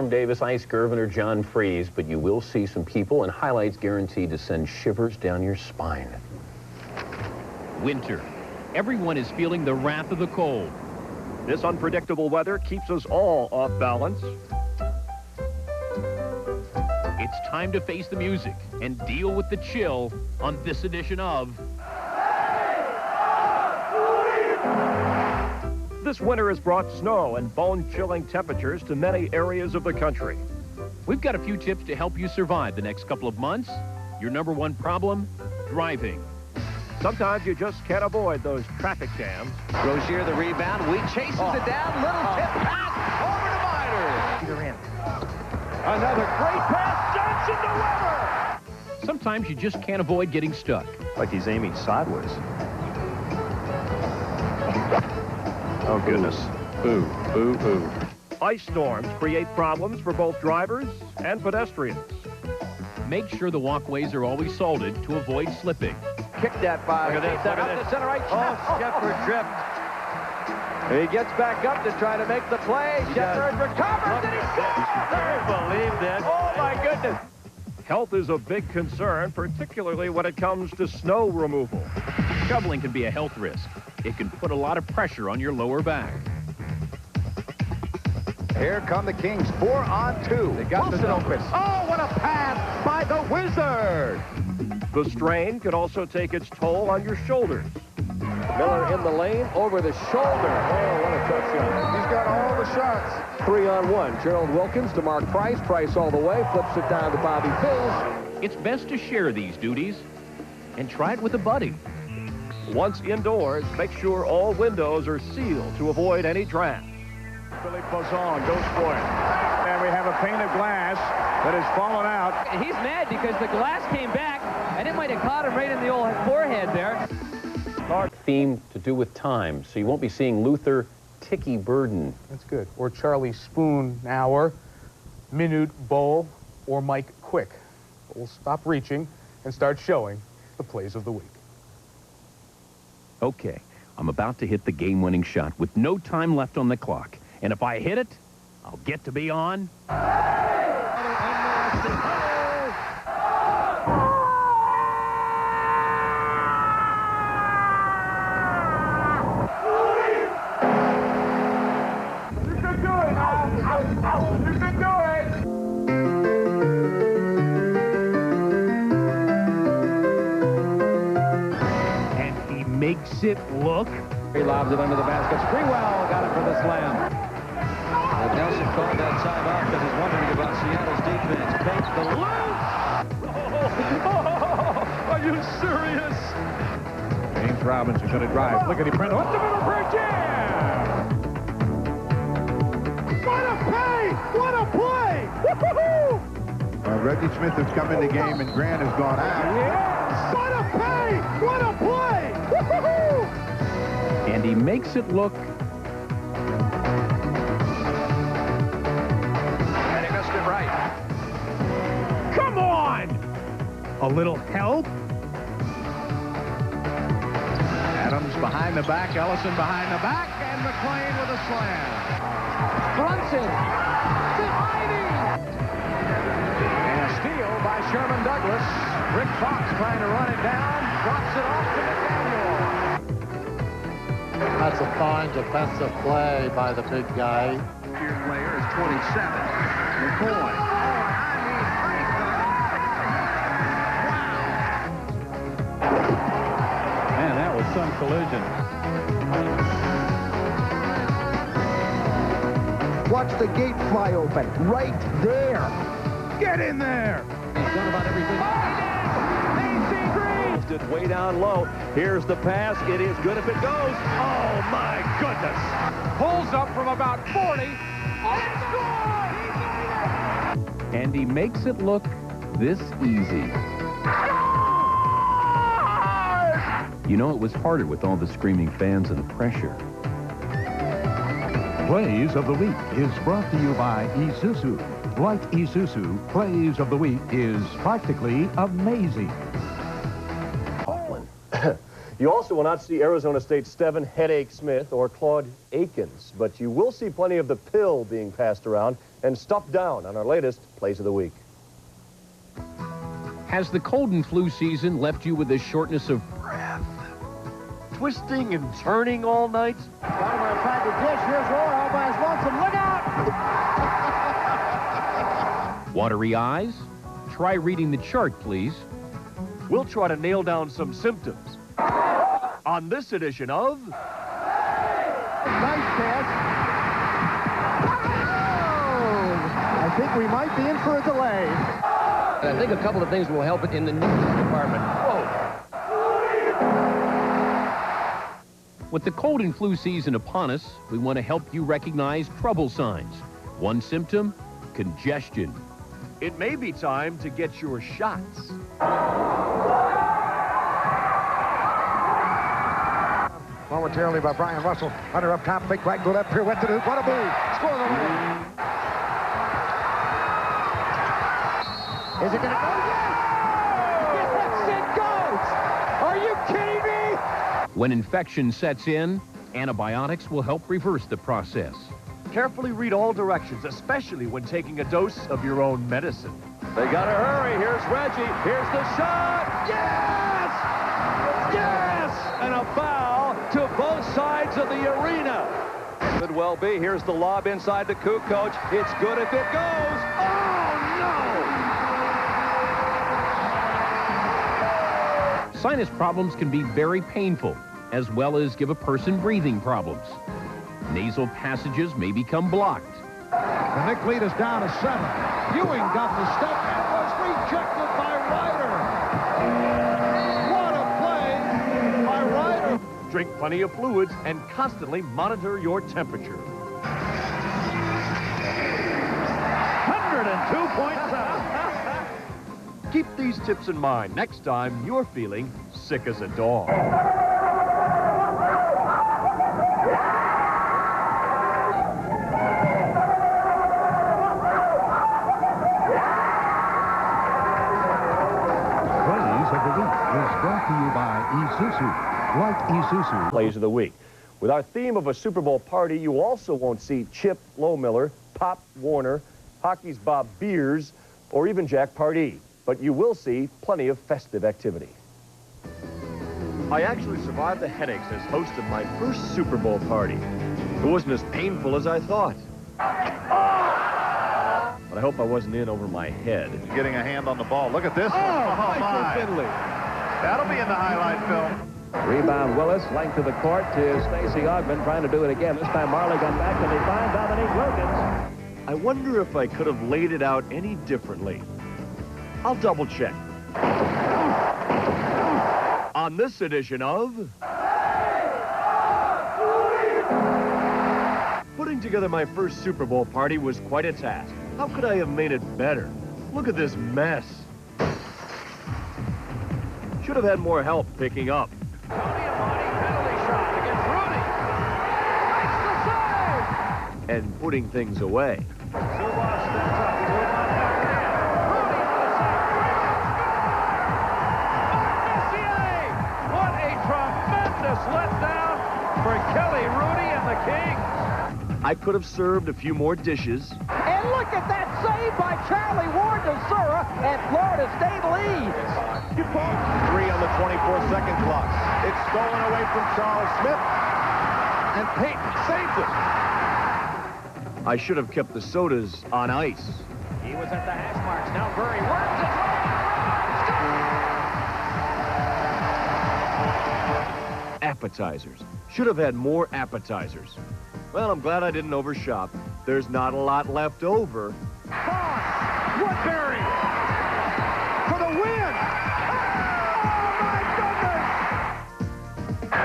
Davis, Ice Gervin, or John Freeze, but you will see some people and highlights guaranteed to send shivers down your spine. Winter. Everyone is feeling the wrath of the cold. This unpredictable weather keeps us all off balance. It's time to face the music and deal with the chill on this edition of... This winter has brought snow and bone-chilling temperatures to many areas of the country. We've got a few tips to help you survive the next couple of months. Your number one problem, driving. Sometimes you just can't avoid those traffic jams. Rozier the rebound. Wheat chases it down. Little tip pass over to Minor. In. Another great pass. Johnson to Weber. Sometimes you just can't avoid getting stuck. Like he's aiming sideways. Oh, goodness. Ooh, ooh, ooh. Ice storms create problems for both drivers and pedestrians. Make sure the walkways are always salted to avoid slipping. Kick that by. Look at this, That look at up this. the center right. Oh, Shepard tripped. He gets back up to try to make the play. Shepard recovers and he scores! Can you believe that? Oh, my goodness. Health is a big concern, particularly when it comes to snow removal. Shoveling can be a health risk. It can put a lot of pressure on your lower back. Here come the Kings, 4 on 2. They got Wilson open. Oh, what a pass by the Wizard! The strain can also take its toll on your shoulders. Miller in the lane, over the shoulder. Oh, what a touchdown. He's got all the shots. 3-on-1. Gerald Wilkins to Mark Price. Price all the way, flips it down to Bobby Pills. It's best to share these duties and try it with a buddy. Once indoors, make sure all windows are sealed to avoid any draft. Philippe Bozon goes for it. And we have a pane of glass that has fallen out. He's mad because the glass came back, and it might have caught him right in the old forehead there. Theme to do with time, so you won't be seeing Luther Ticky Burden. That's good. Or Charlie Spoon Hour, Minute Bowl, or Mike Quick. But we'll stop reaching and start showing the plays of the week. Okay, I'm about to hit the game-winning shot with no time left on the clock. And if I hit it, I'll get to be on... Makes it look. He lobs it under the basket. Sprewell got it for the slam. And Nelson called that timeout because he's wondering about Seattle's defense. Pace the loose. Are you serious? James Robinson going to drive. Look at him, Brent. Up the middle for a jam. What a pay! What a play! Woohoo! Reggie Smith has come in the game and Grant has gone out. Yes! What a pay! What a play! Woohoo! And he makes it look... And he missed it right. Come on! A little help? Adams behind the back, Ellison behind the back, and McClain with a slam. Brunson to Ivy. And a steal by Sherman Douglas. Rick Fox trying to run it down, drops it off to McDaniel. That's a fine defensive play by the big guy. Your player is 27. McCoy. Man, that was some collision. Watch the gate fly open. Right there. Get in there. He's done about everything. It way down low. Here's the pass. It is good if it goes. Oh, my goodness. Pulls up from about 40. And he makes it look this easy. You know, it was harder with all the screaming fans and the pressure. Plays of the Week is brought to you by Isuzu. Like Isuzu, Plays of the Week is practically amazing. You also will not see Arizona State's Steven Headache Smith or Claude Akins, but you will see plenty of the pill being passed around. and stuffed down on our latest Plays of the Week. Has the cold and flu season left you with a shortness of breath? Twisting and turning all night? Vladimir tried to dish. Here's Roar. Elba's lonesome. Look out! Watery eyes? Try reading the chart, please. We'll try to nail down some symptoms on this edition of... Nice pass. Oh! I think we might be in for a delay. And I think a couple of things will help it in the news department. Whoa! With the cold and flu season upon us, we want to help you recognize trouble signs. One symptom, congestion. It may be time to get your shots. Momentarily by Brian Russell. Hunter up top, fake right, go left, pirouette to the... What a move! Score the win! Is it going to go? Yes, it goes! Are you kidding me? When infection sets in, antibiotics will help reverse the process. Carefully read all directions, especially when taking a dose of your own medicine. They got to hurry. Here's Reggie. Here's the shot. Yes! Yes! And a foul to both sides of the arena. Could well be. Here's the lob inside to Kukoc. It's good if it goes. Oh, no! Sinus problems can be very painful, as well as give a person breathing problems. Nasal passages may become blocked. The Nick lead is down to 7. Ewing got the step and was rejected by Ryder. What a play by Ryder. Drink plenty of fluids and constantly monitor your temperature. 102.7. Keep these tips in mind next time you're feeling sick as a dog. Brought to you by Isuzu. Like Isuzu. Plays of the Week. With our theme of a Super Bowl party, you also won't see Chip Lohmiller, Pop Warner, hockey's Bob Beers, or even Jack Pardee. But you will see plenty of festive activity. I actually survived the headaches as host of my first Super Bowl party. It wasn't as painful as I thought. But I hope I wasn't in over my head. Getting a hand on the ball. Look at this. Michael Finley. That'll be in the highlight film. Rebound Willis, length of the court to Stacey Ogman, trying to do it again. This time Marley got back and they find Dominique Wilkins. I wonder if I could have laid it out any differently. I'll double check. On this edition of... Putting together my first Super Bowl party was quite a task. How could I have made it better? Look at this mess. Should have had more help picking up. Tony Amati penalty shot against Rudy. Makes the save. And putting things away. Subas steps up. Subas back in. Rudy on the side. Messier. What a tremendous letdown for Kelly, Rudy, and the Kings. I could have served a few more dishes. And look at that save by Charlie Ward to Sura, and Florida State leads. 3 on the 24-second clock. It's stolen away from Charles Smith, and Peyton saves it. I should have kept the sodas on ice. He was at the hash marks. Now Burry works his way. Appetizers. Should have had more appetizers. Well, I'm glad I didn't overshop. There's not a lot left over. Woodbury for the win.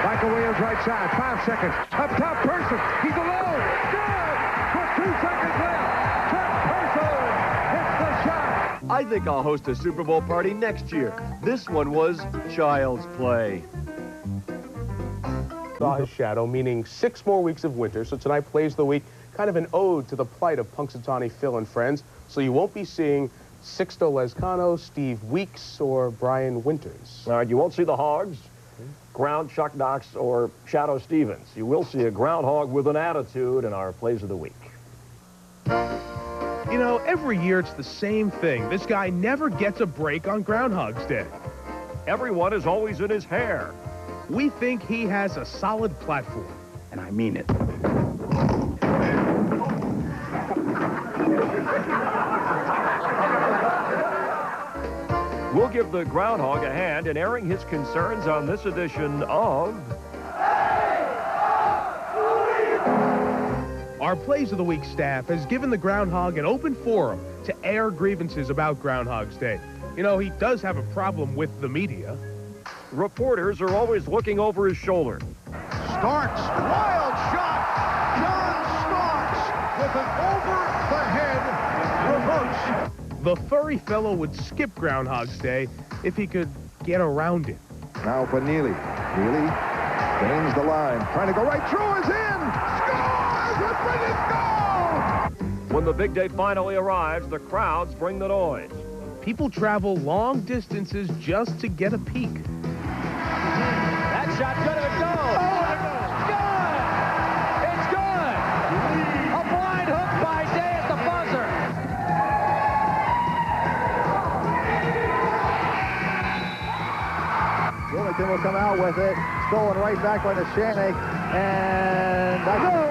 Michael Williams right side, 5 seconds. Up top, Person. He's alone. Good. With 2 seconds left. Trent Person hits the shot. I think I'll host a Super Bowl party next year. This one was child's play. Saw his shadow, meaning 6 more weeks of winter. So tonight Plays of the Week, kind of an ode to the plight of Punxsutawney Phil and friends. So you won't be seeing Sixto Lezcano, Steve Weeks, or Brian Winters. All right, you won't see the Hogs, Ground Chuck Knox, or Shadow Stevens. You will see a groundhog with an attitude in our Plays of the Week. You know, every year it's the same thing. This guy never gets a break on Groundhog's Day. Everyone is always in his hair. We think he has a solid platform, and I mean it. We'll give the Groundhog a hand in airing his concerns on this edition of... Our Plays of the Week staff has given the Groundhog an open forum to air grievances about Groundhog's Day. You know, he does have a problem with the media. Reporters are always looking over his shoulder. Starks, wild shot. John Starks with an over-the-head reverse. The furry fellow would skip Groundhog's Day if he could get around it. Now for Neely. Neely gains the line. Trying to go right through, is in. Scores! A brilliant goal! When the big day finally arrives, the crowds bring the noise. People travel long distances just to get a peek. That shot good, it goes. Oh, it's good. It's good. A blind hook by Day at the buzzer. Willington will come out with it. Stolen right back by the Shannick. And no way!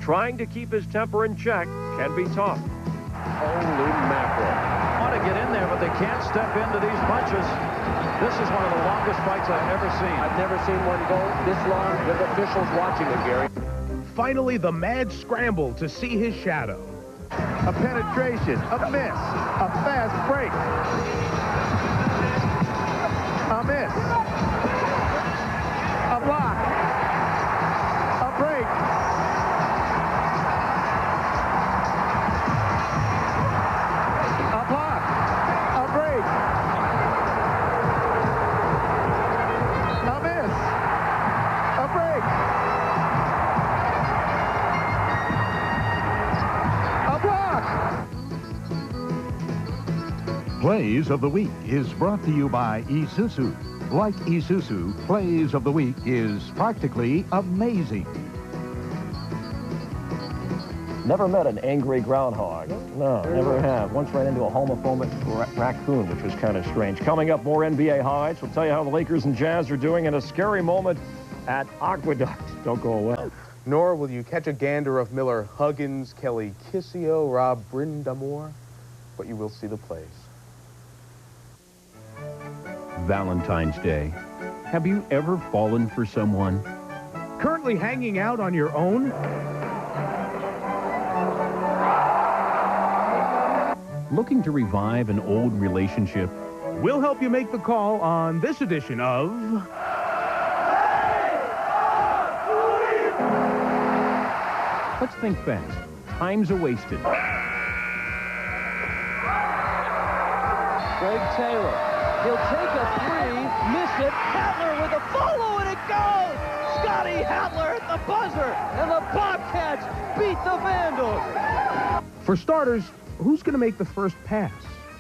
Trying to keep his temper in check can be tough. Holy mackerel. Want to get in there, but they can't step into these punches. This is one of the longest fights I've ever seen. I've never seen one go this long with officials watching it, Gary. Finally, the mad scramble to see his shadow. A penetration, a miss, a fast break. A miss. A block. A break. A block. A break. A miss. A break. A block. Plays of the Week is brought to you by Isuzu. Like Isuzu, Plays of the Week is practically amazing. Never met an angry groundhog. No, never have. Once ran into a homophobic raccoon, which was kind of strange. Coming up, more NBA highlights. We'll tell you how the Lakers and Jazz are doing in a scary moment at Aqueduct. Don't go away. Nor will you catch a gander of Miller Huggins, Kelly Kissio, Rob Brindamore, but you will see the plays. Valentine's Day. Have you ever fallen for someone? Currently hanging out on your own? Looking to revive an old relationship? We'll help you make the call on this edition of... Let's think fast. Time's a-wasted. Greg Taylor. He'll take a three, miss it. Hattler with a follow, and it goes! Scotty Hattler at the buzzer, and the Bobcats beat the Vandals. For starters, who's going to make the first pass?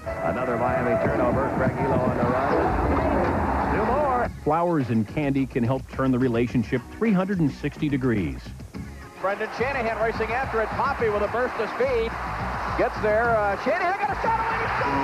Another Miami turnover. Greg Elo on the run. Two more. Flowers and candy can help turn the relationship 360 degrees. Brendan Shanahan racing after it. Poppy with a burst of speed. Gets there. Shanahan got a shot away. He scores!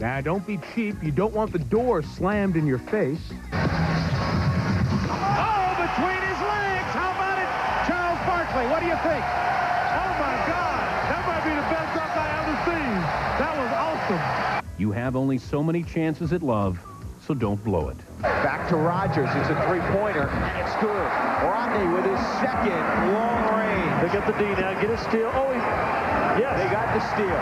Now, don't be cheap. You don't want the door slammed in your face. Oh, between his legs. How about it? Charles Barkley, what do you think? Oh, my God. That might be the best dunk I ever seen. That was awesome. You have only so many chances at love, so don't blow it. Back to Rogers. It's a three-pointer, and it's good. Rodney with his second long range. They get the D now. Get a steal. Oh, yes. They got the steal.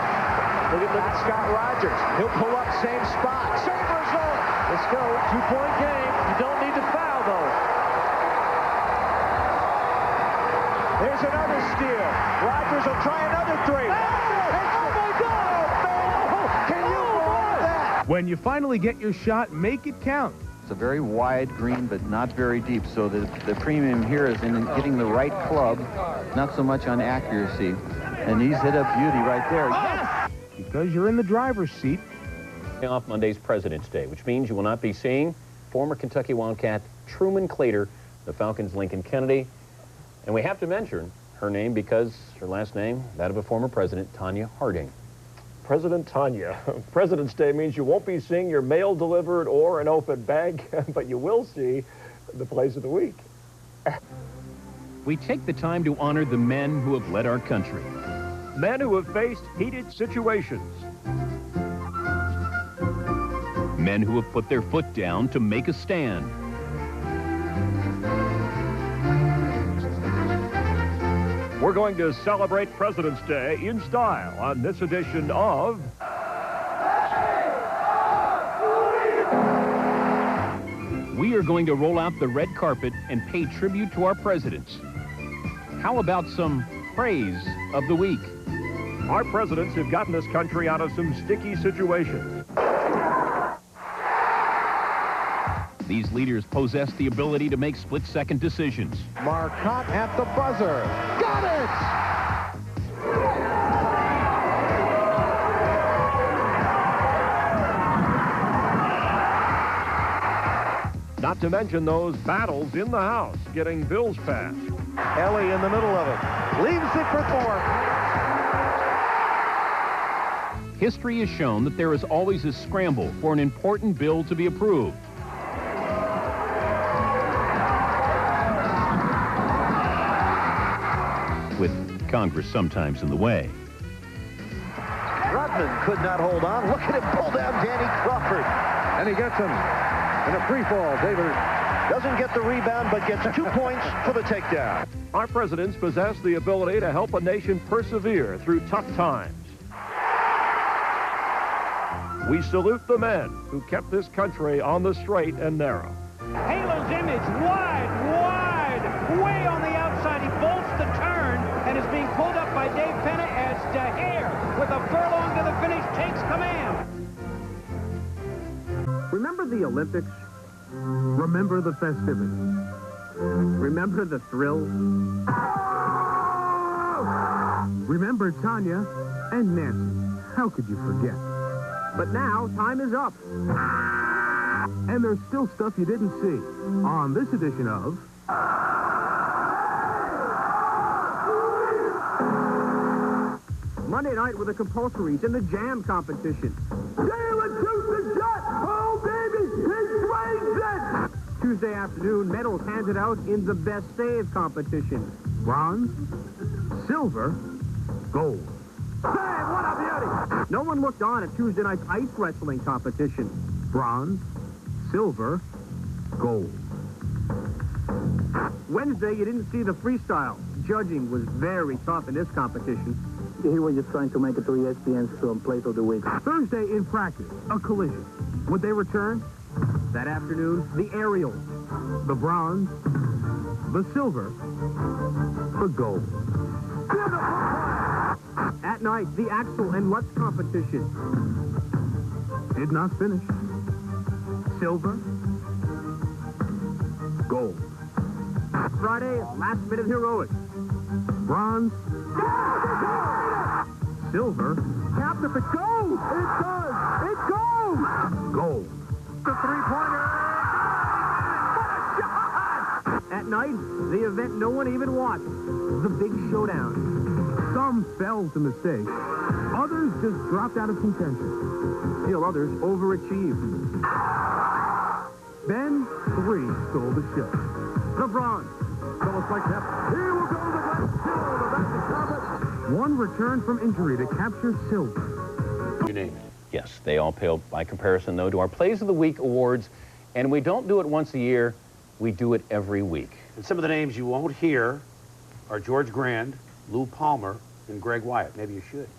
Look at Scott Rogers. He'll pull up, same spot. Chambers on. Let's go. Two-point game. You don't need to foul, though. There's another steal. Rogers will try another three. Oh, my God. Can you believe that? When you finally get your shot, make it count. It's a very wide green, but not very deep. So the premium here is in getting the right club, not so much on accuracy. And he's hit a beauty right there. Yes! Because you're in the driver's seat. Off Monday's President's Day, which means you will not be seeing former Kentucky Wildcat Truman Claytor, the Falcons' Lincoln Kennedy. And we have to mention Her name because her last name, that of a former president, Tanya Harding. President Tanya. President's Day means you won't be seeing your mail delivered or an open bank, but you will see the plays of the week. We take the time to honor the men who have led our country. Men who have faced heated situations. Men who have put their foot down to make a stand. We're going to celebrate President's Day in style on this edition of... We are going to roll out the red carpet and pay tribute to our presidents. How about some praise of the week? Our presidents have gotten this country out of some sticky situations. These leaders possess the ability to make split-second decisions. Marcotte at the buzzer. Got it! Not to mention those battles in the House, getting bills passed. Ellie in the middle of it. Leaves it for Thorpe. History has shown that there is always a scramble for an important bill to be approved. With Congress sometimes in the way. Rodman could not hold on. Look at him pull down Danny Crawford. And he gets him in a free fall. David doesn't get the rebound, but gets 2 points for the takedown. Our presidents possess the ability to help a nation persevere through tough times. We salute the men who kept this country on the straight and narrow. Halo's image, wide, way on the outside. He bolts the turn and is being pulled up by Dave Penna as DeHare, with a furlong to the finish, takes command. Remember the Olympics? Remember the festivities? Remember the thrill? Remember Tanya and Nancy? How could you forget? But now, time is up. And there's still stuff you didn't see on this edition of... Monday night with the compulsories in the jam competition. Jalen shoots the shot! Oh, baby! He drains it! Tuesday afternoon, medals handed out in the best save competition. Bronze, silver, gold. Save! What a beauty! No one looked on at Tuesday night's ice wrestling competition. Bronze, silver, gold. Wednesday, you didn't see the freestyle. Judging was very tough in this competition. He was just trying to make it to ESPN's place of the week. Thursday in practice, a collision. Would they return? That afternoon, the aerials, the bronze, the silver, the gold. At night, the axle and Lutz competition. Did not finish. Silver, gold. Friday, last minute heroics. Bronze, silver. Capped if it goes! It does! It goes! Gold. The three-pointer! What a shot! At night, the event no one even watched. The big showdown. Some fell to mistake. Others just dropped out of contention. Still others overachieved. Then, 3 stole the show. The bronze. Phillips like that. Here will go the glass silver. Back to Thomas. One returned from injury to capture silver. You name it. Yes, they all pale by comparison, though, to our Plays of the Week awards. And we don't do it once a year. We do it every week. And some of the names you won't hear are George Grand, Lou Palmer, and Greg Wyatt. Maybe you should.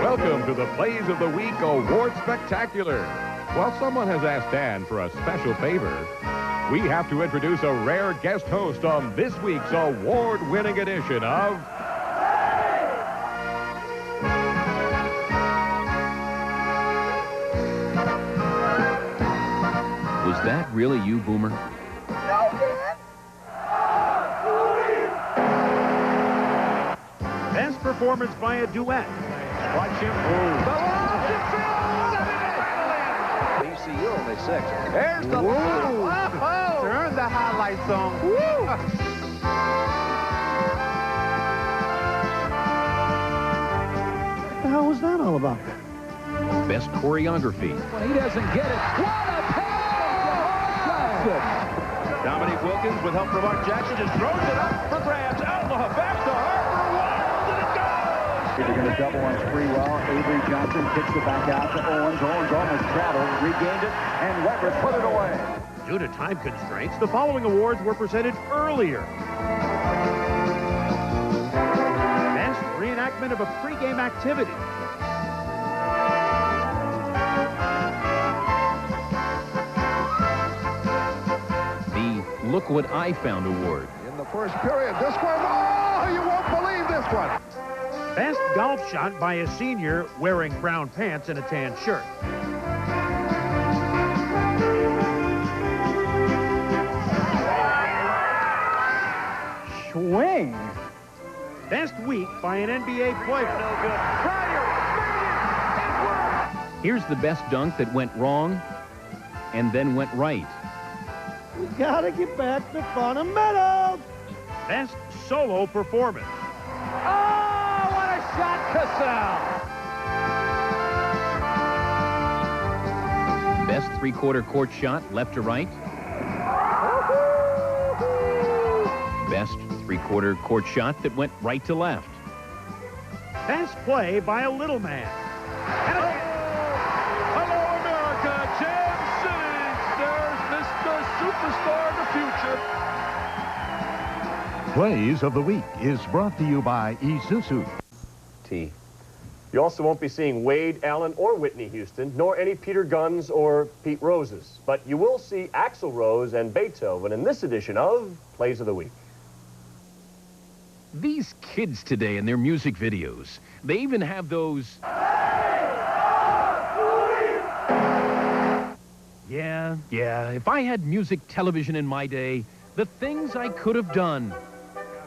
Welcome to the Plays of the Week Award Spectacular. While someone has asked Dan for a special favor, we have to introduce a rare guest host on this week's award-winning edition of... Was that really you, Boomer? No, Dad. Best performance by a duet. Watch him. BCU only 6. There's the... Whoa. Turn the highlight song. Woo. all about. Best choreography. When he doesn't get it, what a pass from Jackson! Dominique Wilkins, with help from Art Jackson, just throws it up for grabs. Outlaw back to Harper. Wild, and it goes! They're going to double on Sprewell. Avery Johnson kicks it back out to Owens. Owens almost traveled, regained it, and Weber put it away. Due to time constraints, the following awards were presented earlier. Best reenactment of a pregame activity. The Look What I Found award. In the first period, this one, oh, you won't believe this one. Best golf shot by a senior wearing brown pants and a tan shirt. Swing. Best week by an NBA player. No good. Here's the best dunk that went wrong and then went right. We gotta get back to fundamentals. Best solo performance. Oh, what a shot, Cassell! Best three-quarter court shot, left to right. Best three-quarter court shot that went right to left. Best play by a little man. Hello, America. Jam City. There's Mr. Superstar of the future. Plays of the Week is brought to you by Isuzu. T. You also won't be seeing Wade Allen or Whitney Houston, nor any Peter Guns or Pete Roses. But you will see Axl Rose and Beethoven in this edition of Plays of the Week. These kids today and their music videos, they even have those... Yeah, if I had music television in my day, the things I could have done.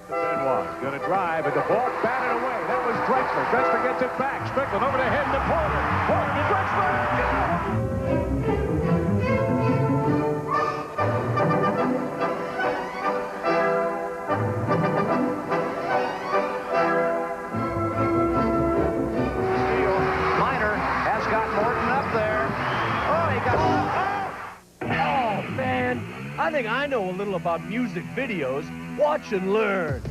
Benoit's going to drive, and the ball batted away. That was Drexler. Drexler gets it back. Strickland over the head to Porter. Porter to Drexler. Miner has got Morton up there. Oh, he got... Oh, man. I think I know a little about music videos. Watch and learn.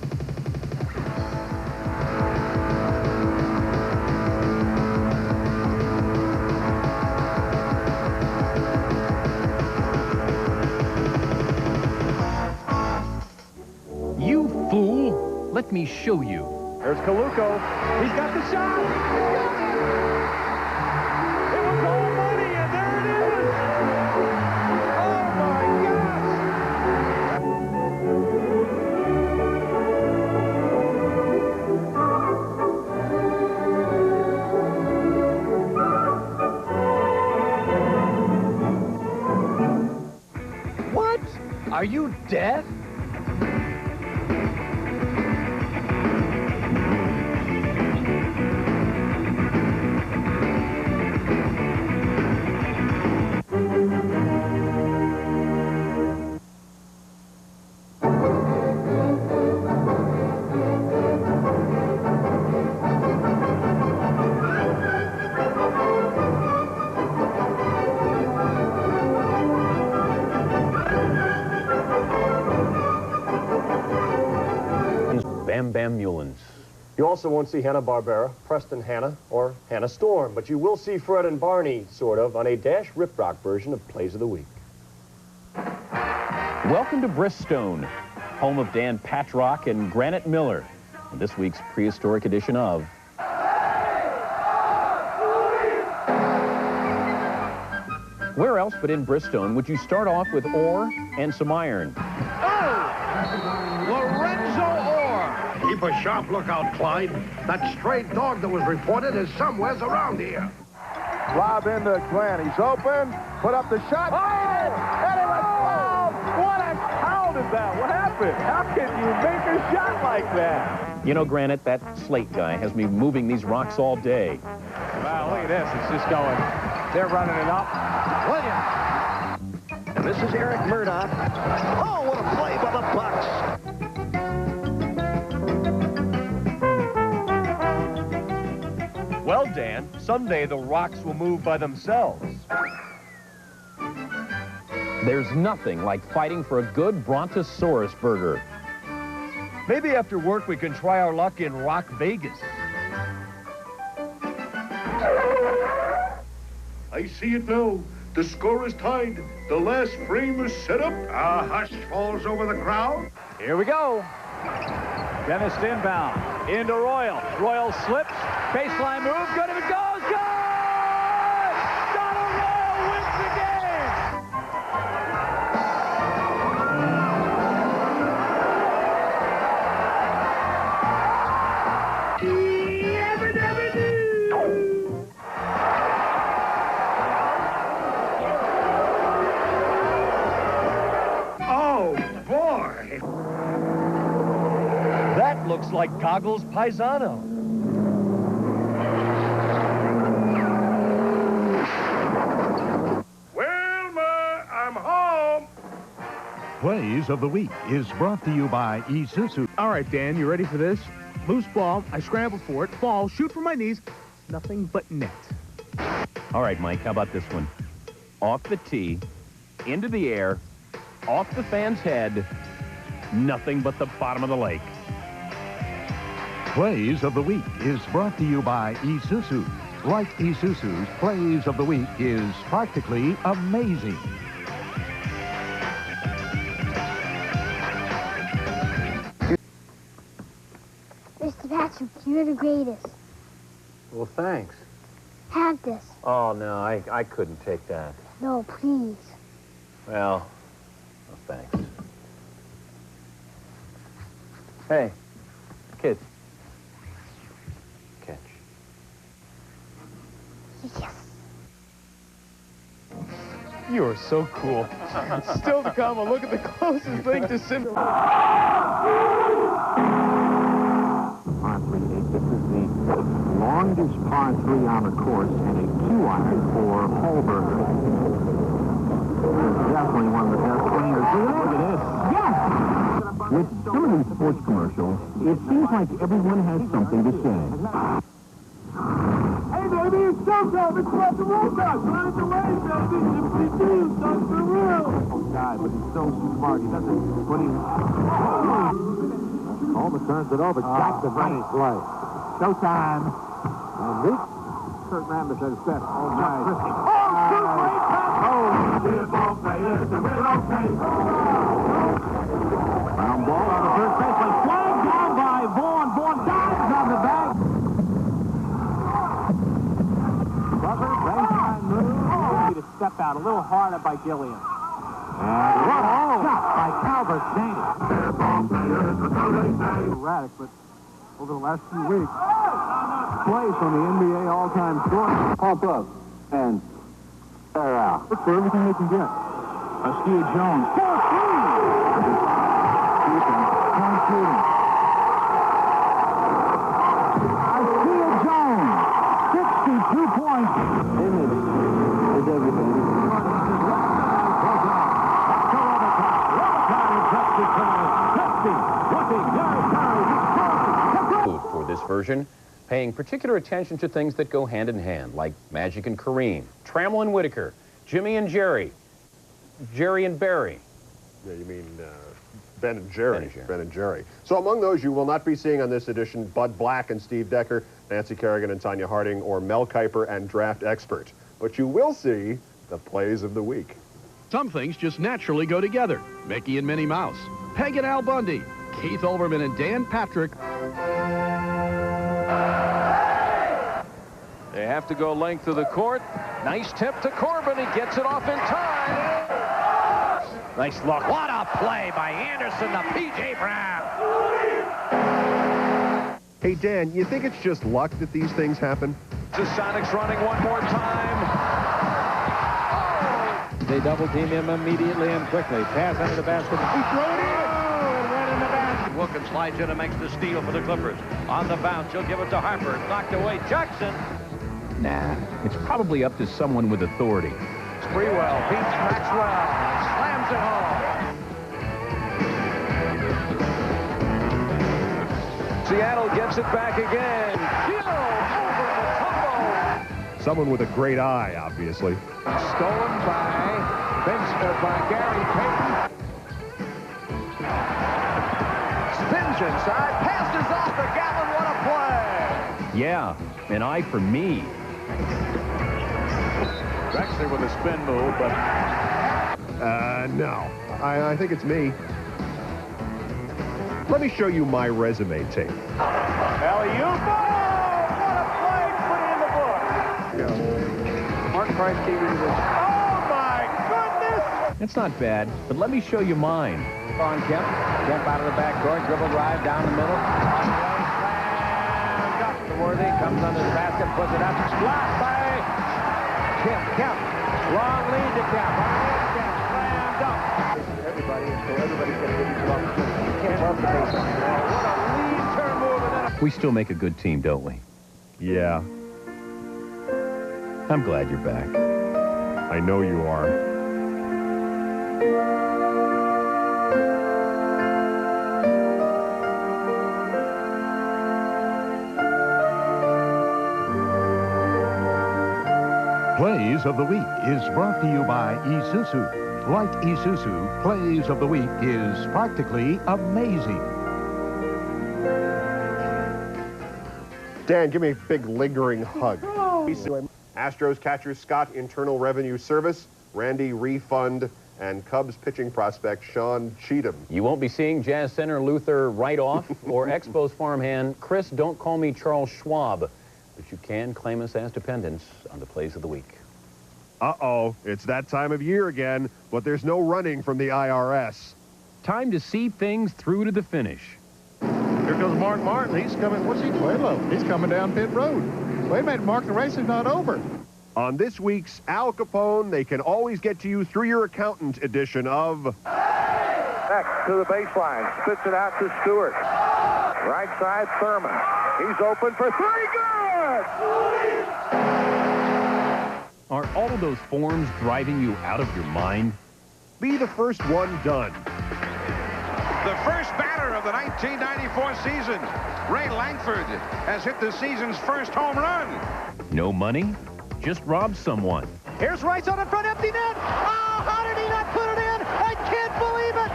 You fool! Let me show you. There's Kaluko. He's got the shot. It was all money, and there it is. Oh, my gosh. What? Are you deaf? Bam Bam Mullins. You also won't see Hanna-Barbera, Preston Hanna, or Hannah Storm, but you will see Fred and Barney, sort of, on a Dash Rip Rock version of Plays of the Week. Welcome to Bristone, home of Dan Patriotic and Granite Miller, in this week's Prehistoric edition of... Where else but in Bristone would you start off with ore and some iron? Keep a sharp lookout, Clyde. That stray dog that was reported is somewheres around here. Lob into Glenn. He's open. Put up the shot. And it was fouled. What a pound is that? What happened? How can you make a shot like that? You know, Granite, that Slate guy has me moving these rocks all day. Wow, look at this. It's just going. They're running it up. Williams. And this is Eric Murdoch. Oh, what a play by the Bucks. Well Dan. Someday the rocks will move by themselves. There's nothing like fighting for a good Brontosaurus burger. Maybe after work we can try our luck in Rock Vegas. I see it now. The score is tied. The last frame is set up. A hush falls over the crowd. Here we go. Dennis inbound. Into Royal. Royal slips. Baseline move. Good if it goes. Good! Donald Royal wins the game! Oh, boy! That looks like Goggles Paisano. Wilma, I'm home. Plays of the Week is brought to you by Isuzu. All right, Dan, you ready for this? Loose ball. I scramble for it. Fall. Shoot for my knees. Nothing but net. All right, Mike, how about this one? Off the tee, into the air, off the fan's head, nothing but the bottom of the lake. Plays of the Week is brought to you by Isuzu. Like Isuzu's, Plays of the Week is practically amazing. Mr. Patrick, you're the greatest. Well, thanks. Have this. Oh, no, I couldn't take that. No, please. Well, thanks. Hey, kids. Catch. Yes. You are so cool. Still to come, a look at the closest thing to Cinderella. Par 3. This is the longest par 3 on the course and a 2-iron for Holberger. Definitely one of the best swingers. Look at this. Yes! With some of these sports commercials, it seems like everyone has something to say. Hey, baby, it's showtime. It's what the road does. Run it away, baby. Simply do. Done for real. Oh, God, but he's so smart. He doesn't put him... Over turns it over. Got the nice play. Showtime. And this... Kurt Rambis at his best. Oh, nice. Ground ball on the first baseline. Flagged down by Vaughn. Vaughn dives on the back. Buzzer, baseline move. Need to step out a little harder by Gilliam. And what a shot by Calvert Cheney. Erratic, but over the last few weeks, plays from the NBA all-time scorer. Pump up and air out. Look for everything they can get. Astia Jones. 4-3. Astia Jones. 62 points. Image is everything. For this version, paying particular attention to things that go hand in hand, like Magic and Kareem, Trammell and Whitaker, Jimmy and Jerry, Jerry and Barry. Yeah, you mean Ben and Jerry. Ben and Jerry. So among those you will not be seeing on this edition Bud Black and Steve Decker, Nancy Kerrigan and Tanya Harding, or Mel Kiper and Draft Expert. But you will see the plays of the week. Some things just naturally go together. Mickey and Minnie Mouse, Peg and Al Bundy, Keith Olbermann and Dan Patrick. They have to go length of the court. Nice tip to Corbin. He gets it off in time. Nice look. What a play by Anderson to P.J. Brown. Hey, Dan, you think it's just luck that these things happen? The Sonics running one more time. They double team him immediately and quickly. Pass under the basket. He threw it in. Oh, it went in the basket. Wilkins slides in and makes the steal for the Clippers. On the bounce, he'll give it to Harper. Knocked away. Jackson. Nah, it's probably up to someone with authority. Sprewell beats Maxwell. Slams it home. Seattle gets it back again. Gill over the tumble. Someone with a great eye, obviously. Stolen by Gary Payton. Spins inside, passes off the Gallon. What a play! Yeah, an eye for me. Drexler with a spin move, but... No. I think it's me. Let me show you my resume tape. Alley-oop! What a play! Put it in the book. Mark Price came into this. Oh, my goodness! It's not bad, but let me show you mine. On Kemp. Kemp out of the back court, dribble drive down the middle. On the way, slammed up. Worthy comes under the basket, puts it up. Blocked by Kemp. Long lead to Kemp. Underneath Kemp. Slammed up. Everybody, so everybody's going to give you some opportunity. You can't love the baseline. What a lead turn move. And then We still make a good team, don't we? Yeah, I'm glad you're back. I know you are. Plays of the Week is brought to you by Isuzu. Like Isuzu, Plays of the Week is practically amazing. Dan, give me a big lingering hug. Astros catcher Scott, Internal Revenue Service, Randy Refund, and Cubs pitching prospect Sean Cheatham. You won't be seeing Jazz Center Luther Write-Off or Expos farmhand Chris Don't Call Me Charles Schwab, but you can claim us as dependents on the Plays of the Week. Uh-oh, it's that time of year again, but there's no running from the IRS. Time to see things through to the finish. Here goes Mark Martin. He's coming. What's he doing? He's coming down pit road. Wait a minute, Mark. The race is not over. On this week's Al Capone, they can always get to you through your accountant edition of... Next to the baseline. Spits it out to Stewart. Right side, Thurman. He's open for three. Good! Are all of those forms driving you out of your mind? Be the first one done. The first batter of the 1994 season, Ray Langford, has hit the season's first home run. No money? Just rob someone. Here's Rice on in front, empty net. Oh, how did he not put it in? I can't believe it.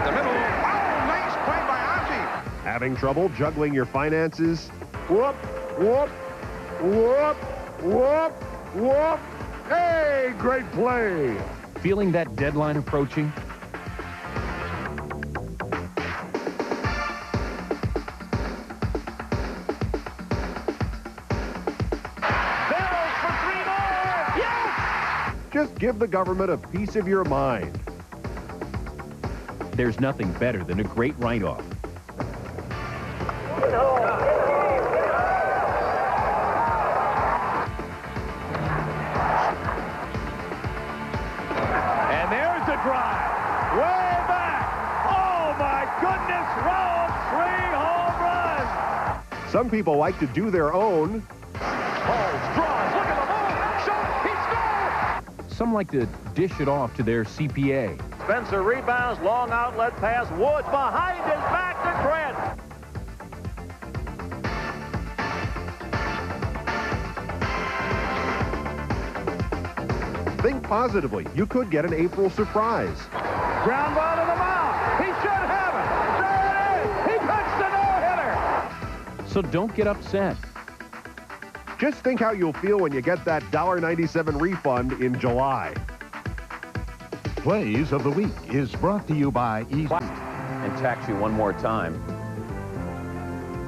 The middle. Oh, nice play by Ozzie. Having trouble juggling your finances? Whoop, whoop, whoop, whoop, whoop. Hey, great play. Feeling that deadline approaching? Just give the government a piece of your mind. There's nothing better than a great write-off. And there's the drive. Way back. Oh, my goodness. Rhodes, 3 home runs. Some people like to do their own. Some like to dish it off to their CPA. Spencer rebounds, long outlet pass. Woods behind his back to Trent. Think positively. You could get an April surprise. Ground ball to the mound. He should have it. There it is. He puts the no-hitter. So don't get upset. Just think how you'll feel when you get that $1.97 refund in July. Plays of the Week is brought to you by Easy. And tax you one more time.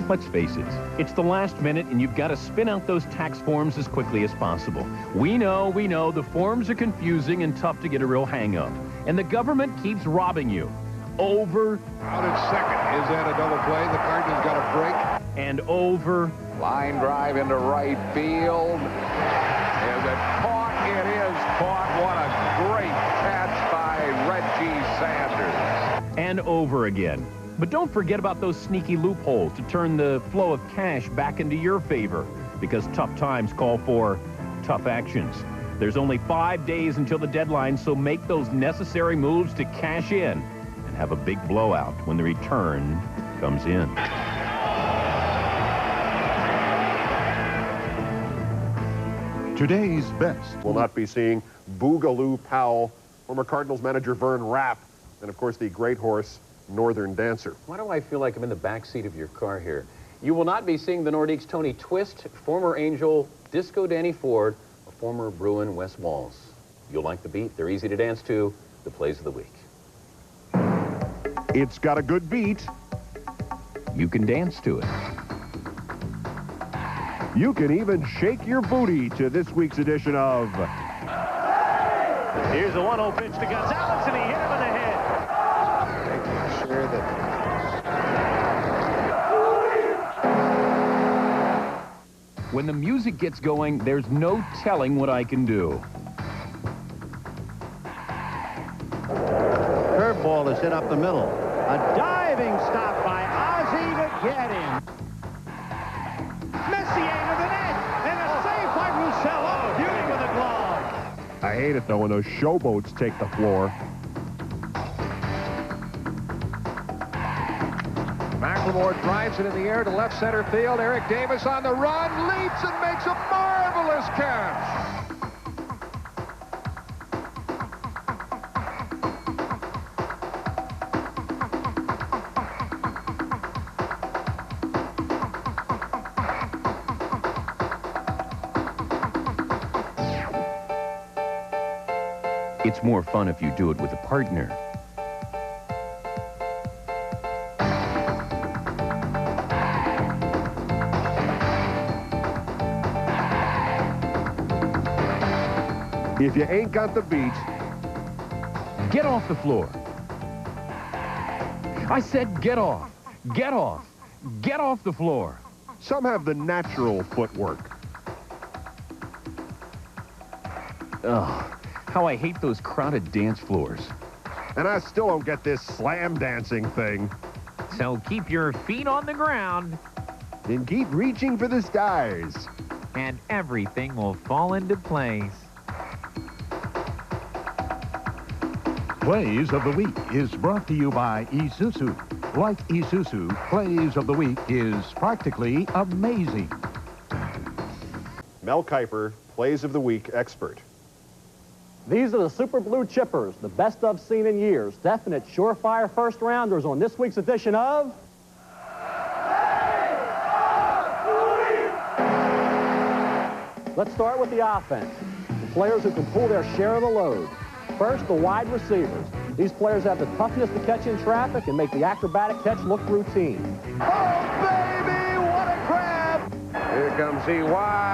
Let's face it, it's the last minute and you've got to spin out those tax forms as quickly as possible. We know, the forms are confusing and tough to get a real hang of. And the government keeps robbing you. Over. Out at second. Is that a double play? The Cardinals got a break. And over. Line drive into right field. Is it caught? It is caught. What a great catch by Reggie Sanders. And over again. But don't forget about those sneaky loopholes to turn the flow of cash back into your favor, because tough times call for tough actions. There's only 5 days until the deadline, so make those necessary moves to cash in and have a big blowout when the return comes in. Today's best. We'll not be seeing Boogaloo Powell, former Cardinals manager Vern Rapp, and of course the great horse Northern Dancer. Why do I feel like I'm in the back seat of your car here? You will not be seeing the Nordique's Tony Twist, former Angel Disco Danny Ford, or former Bruin Wes Walls. You'll like the beat. They're easy to dance to. The plays of the week. It's got a good beat. You can dance to it. You can even shake your booty to this week's edition of... Here's a 1-0 pitch to Gonzalez, and he hit him in the head. Making sure that... When the music gets going, there's no telling what I can do. Curveball is hit up the middle. A diving stop by Ozzie to get him. Messier to the net, and a save by Roussel. Oh, beauty with a glove. I hate it, though, when those showboats take the floor. McLemore drives it in the air to left center field. Eric Davis on the run, leaps and makes a marvelous catch. It's more fun if you do it with a partner. If you ain't got the beat, get off the floor. I said get off. Get off. Get off the floor. Some have the natural footwork. Ugh, how I hate those crowded dance floors. And I still don't get this slam dancing thing. So keep your feet on the ground. Then keep reaching for the stars. And everything will fall into place. Plays of the Week is brought to you by Isuzu. Like Isuzu, Plays of the Week is practically amazing. Mel Kiper, Plays of the Week expert. These are the Super Blue Chippers, the best I've seen in years. Definite surefire first rounders on this week's edition of... Let's start with the offense. The players who can pull their share of the load. First, the wide receivers. These players have the toughness to catch in traffic and make the acrobatic catch look routine. Oh, baby, what a grab! Here comes E.Y.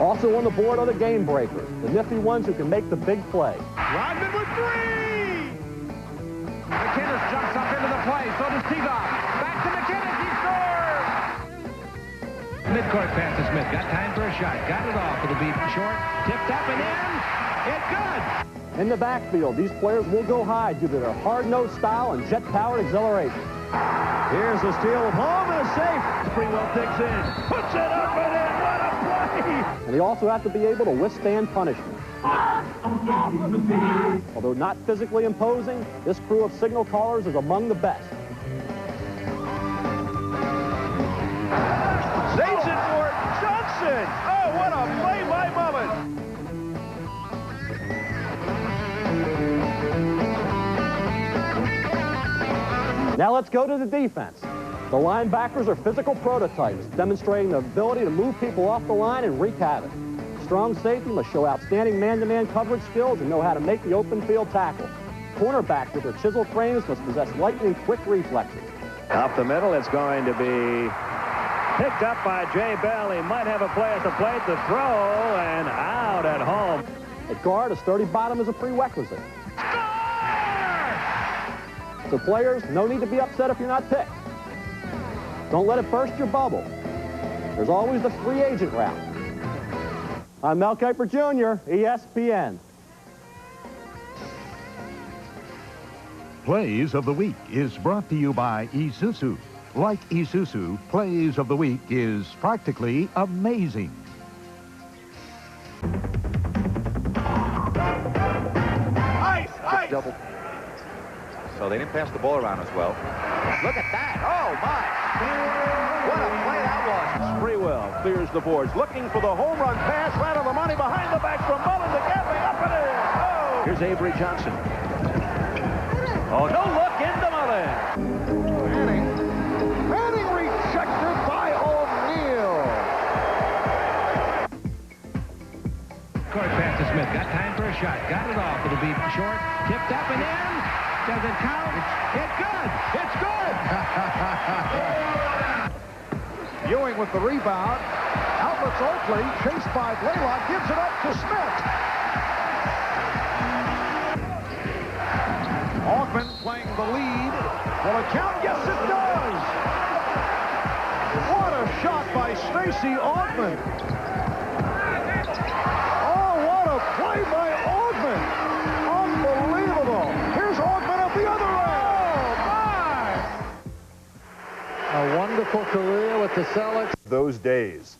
Also on the board are the game breakers, the nifty ones who can make the big play. Rodman with 3! McInnes jumps up into the play, so does T-Dog. Back to McInnes, he scores! Midcourt pass to Smith. Got time for a shot. Got it off. It'll be short. Tipped up and in. It's good. In the backfield, these players will go high due to their hard-nosed style and jet-powered exhilaration. Here's a steal of home and a safe. Sprewell digs in. Puts it up and in. What a play! And they also have to be able to withstand punishment. Although not physically imposing, this crew of signal callers is among the best. Saves it for Johnson. Oh, what a play by Muhammad. Now let's go to the defense. The linebackers are physical prototypes, demonstrating the ability to move people off the line and wreak havoc. Strong safety must show outstanding man-to-man coverage skills and know how to make the open field tackle. Cornerbacks with their chiseled frames must possess lightning-quick reflexes. Off the middle, it's going to be picked up by Jay Bell. He might have a play at the plate. The throw, and out at home. At guard, a sturdy bottom is a prerequisite. So players, no need to be upset if you're not picked. Don't let it burst your bubble. There's always the free agent route. I'm Mel Kiper Jr., ESPN. Plays of the Week is brought to you by Isuzu. Like Isuzu, Plays of the Week is practically amazing. double. So they didn't pass the ball around as well. Look at that. Oh, my. What a play that was. Sprewell clears the boards, looking for the home run pass, right on the money, behind the back from Mullins again, up and in. Oh! Here's Avery Johnson. Oh, no look into Mullins. Manning rejected by O'Neal. Court pass to Smith. Got time for a shot. Got it off. It'll be short. Tipped up and in. Does it count? It's good. It's good. Ewing with the rebound. Outlets Oakley. Chased by Blaylock. Gives it up to Smith. Augman playing the lead. Will it count? Yes, it does. What a shot by Stacey Augman. Oh, what a play by Augman. Unbelievable. Here's Augman at the other end. Oh, my. A wonderful career with the Celtics. Those days.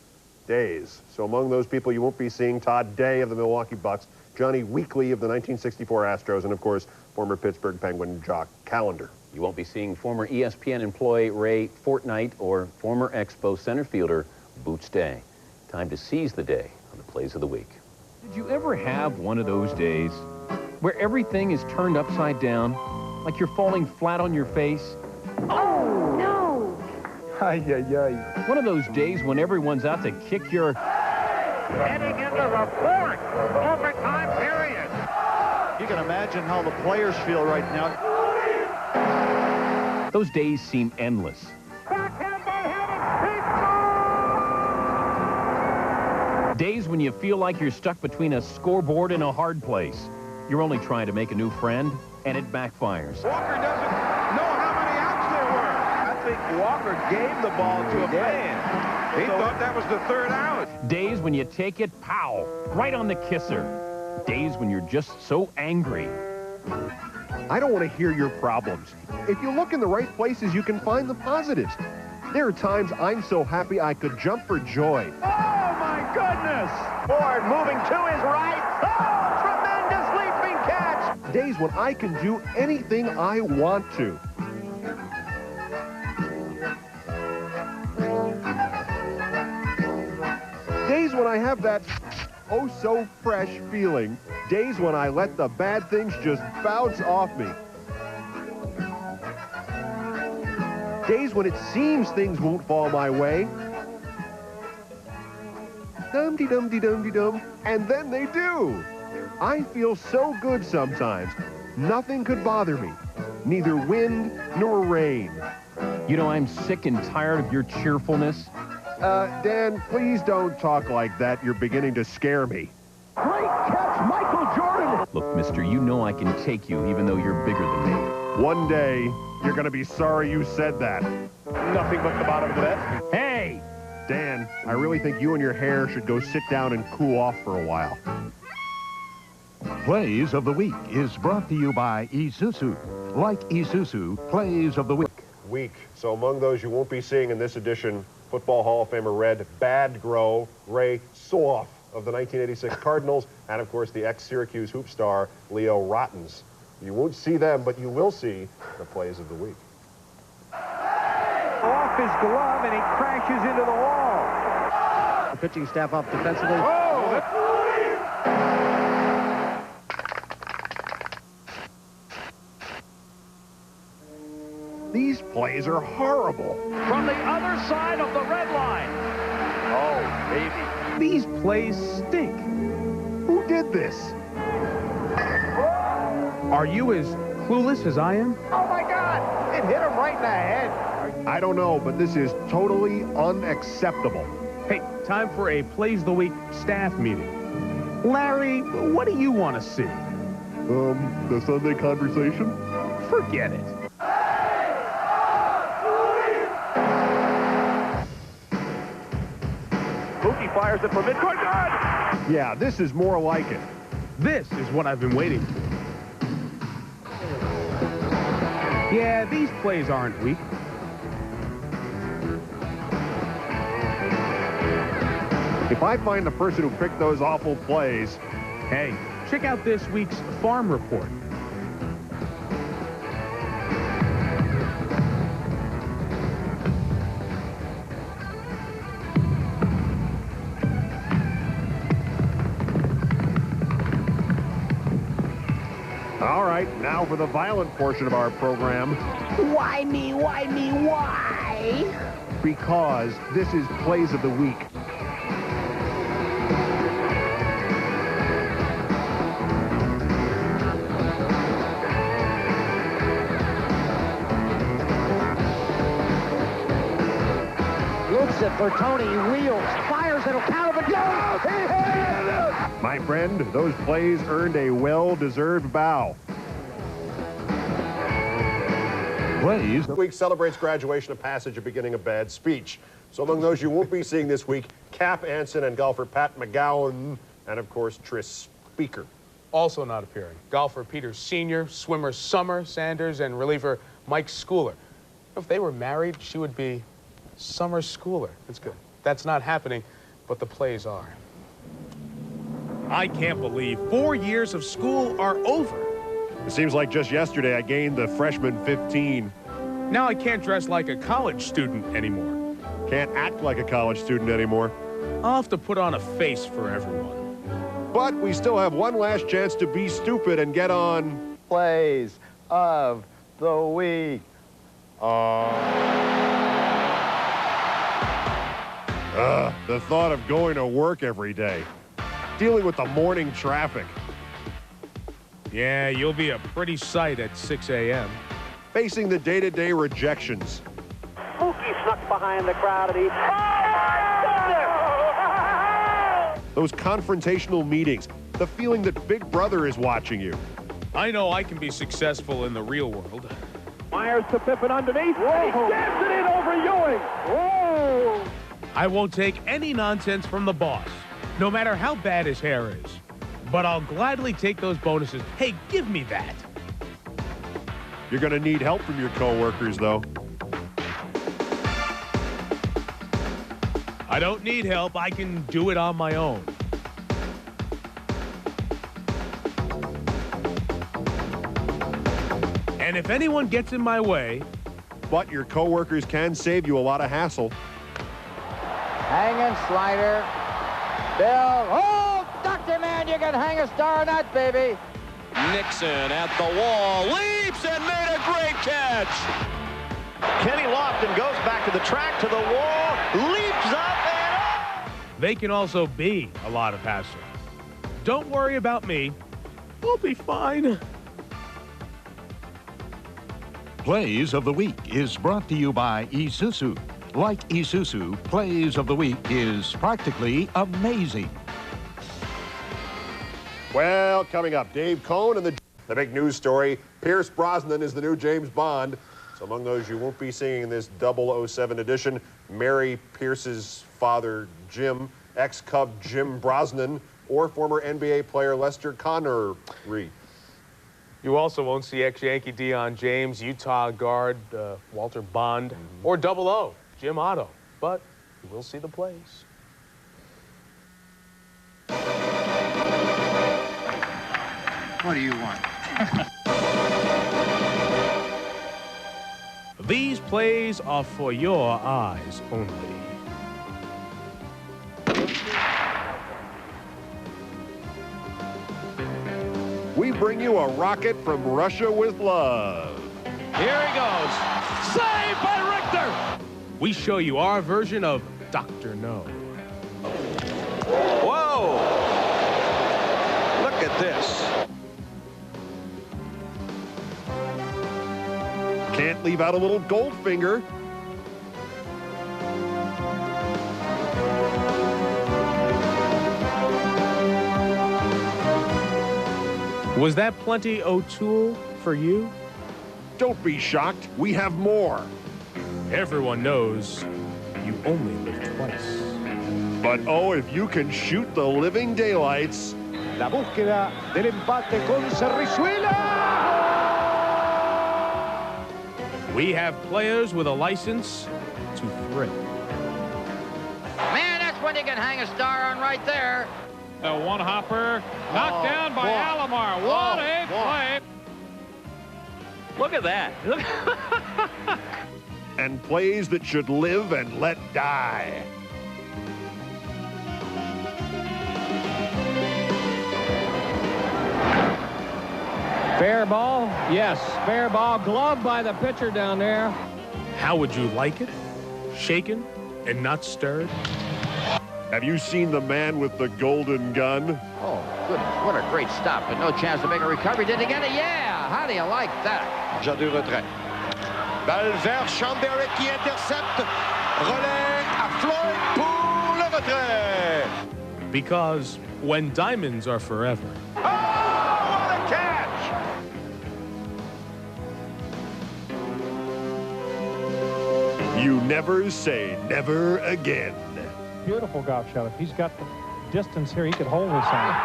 So among those people, you won't be seeing Todd Day of the Milwaukee Bucks, Johnny Weekly of the 1964 Astros, and of course, former Pittsburgh Penguin Jock Callender. You won't be seeing former ESPN employee Ray Fortnight or former Expo center fielder Boots Day. Time to seize the day on the Plays of the Week. Did you ever have one of those days where everything is turned upside down, like you're falling flat on your face? Oh, no! Ay, ay, ay. One of those days when everyone's out to kick your... Heading into the fourth overtime period. You can imagine how the players feel right now. Those days seem endless. Days when you feel like you're stuck between a scoreboard and a hard place. You're only trying to make a new friend, and it backfires. Walker doesn't know how many outs there were. I think Walker gave the ball to a fan. He thought that was the third out. Days when you take it, pow, right on the kisser. Days when you're just so angry. I don't want to hear your problems. If you look in the right places, you can find the positives. There are times I'm so happy I could jump for joy. Oh, my goodness! Ford moving to his right. Oh, tremendous leaping catch! Days when I can do anything I want to. Days when I have that oh-so-fresh feeling. Days when I let the bad things just bounce off me. Days when it seems things won't fall my way. Dum-de-dum-de-dum-de-dum. And then they do. I feel so good sometimes. Nothing could bother me. Neither wind nor rain. You know, I'm sick and tired of your cheerfulness. Dan, please don't talk like that. You're beginning to scare me. Great catch, Michael Jordan. Look, mister, you know I can take you even though you're bigger than me. One day, you're going to be sorry you said that. Nothing but the bottom of the net. Hey! Dan, I really think you and your hair should go sit down and cool off for a while. Plays of the Week is brought to you by Isuzu. Like Isuzu, Plays of the Week. So among those you won't be seeing in this edition, Football Hall of Famer Red Bad Grow Ray Soff of the 1986 Cardinals, and of course the ex-Syracuse hoop star Leo Rottens. You won't see them, but you will see the Plays of the Week. Off his glove, and he crashes into the wall. The pitching staff up defensively. These plays are horrible. From the other side of the red line. Oh, baby. These plays stink. Who did this? Are you as clueless as I am? Oh, my God. It hit him right in the head. I don't know, but this is totally unacceptable. Hey, time for a Plays of the Week staff meeting. Larry, what do you want to see? The Sunday conversation? Forget it. Mookie fires it from midcourt. Good! Yeah, this is more like it. This is what I've been waiting for. Yeah, these plays aren't weak. If I find the person who picked those awful plays... Hey, check out this week's Farm Report. All right, now for the violent portion of our program. Why me? Why me? Why? Because this is Plays of the Week. Looks at Bertoni, wheels, fires, it'll count, but no! He hit it! My friend, those plays earned a well-deserved bow. Plays. This week celebrates graduation, a passage, a beginning, a bad speech. So among those you won't be seeing this week, Cap Anson and golfer Pat McGowan, and of course, Tris Speaker. Also not appearing, golfer Peter Sr., swimmer Summer Sanders, and reliever Mike Schooler. If they were married, she would be Summer Schooler. That's good. That's not happening, but the plays are. I can't believe 4 years of school are over. It seems like just yesterday I gained the freshman 15. Now I can't dress like a college student anymore. Can't act like a college student anymore. I'll have to put on a face for everyone. But we still have one last chance to be stupid and get on Plays of the Week. The thought of going to work every day. Dealing with the morning traffic. Yeah, you'll be a pretty sight at 6 a.m. Facing the day-to-day rejections. Mookie snuck behind the crowd and he... Those confrontational meetings. The feeling that Big Brother is watching you. I know I can be successful in the real world. Myers to Pippen underneath. Whoa. He jams it in over Ewing. Whoa! I won't take any nonsense from the boss, no matter how bad his hair is. But I'll gladly take those bonuses. Hey, give me that. You're going to need help from your coworkers, though. I don't need help. I can do it on my own. And if anyone gets in my way... But your coworkers can save you a lot of hassle. Hanging slider. Bill. Oh, ducked him in. You can hang a star on that, baby. Nixon at the wall. Leaps and made a great catch. Kenny Lofton goes back to the track, to the wall. Leaps up and up. They can also be a lot of hassle. Don't worry about me. We'll be fine. Plays of the Week is brought to you by Isuzu. Like Isuzu, Plays of the Week is practically amazing. Well, coming up, Dave Cohn and the big news story. Pierce Brosnan is the new James Bond. So among those you won't be seeing in this 007 edition, Mary Pierce's father, Jim, ex-Cub Jim Brosnan, or former NBA player Lester Connery. You also won't see ex-Yankee Deion James, Utah guard Walter Bond, or 00, Jim Otto. But you will see the plays. What do you want? These plays are for your eyes only. We bring you a rocket from Russia with love. Here he goes. Saved by Richter. We show you our version of Dr. No. Whoa! Look at this. Can't leave out a little Goldfinger. Was that plenty O'Toole for you? Don't be shocked. We have more. Everyone knows you only live twice. But oh, if you can shoot the living daylights. La búsqueda del empate con Cerrizuela. We have players with a license to thrill. Man, that's when you can hang a star on right there. The one-hopper knocked down by Alomar. What a play. Look at that. And plays that should live and let die. Fair ball? Yes, fair ball. Glove by the pitcher down there. How would you like it? Shaken and not stirred? Have you seen the man with the golden gun? Oh, goodness, what a great stop, but no chance to make a recovery. Did he get it? Yeah! How do you like that? Déjà du retrait. Balle vers Chamberick qui intercepte. Relais à Floyd pour le retrait. Because when diamonds are forever. Oh, what a catch! You never say never again. Beautiful golf shot. If he's got the distance here, he could hold this on.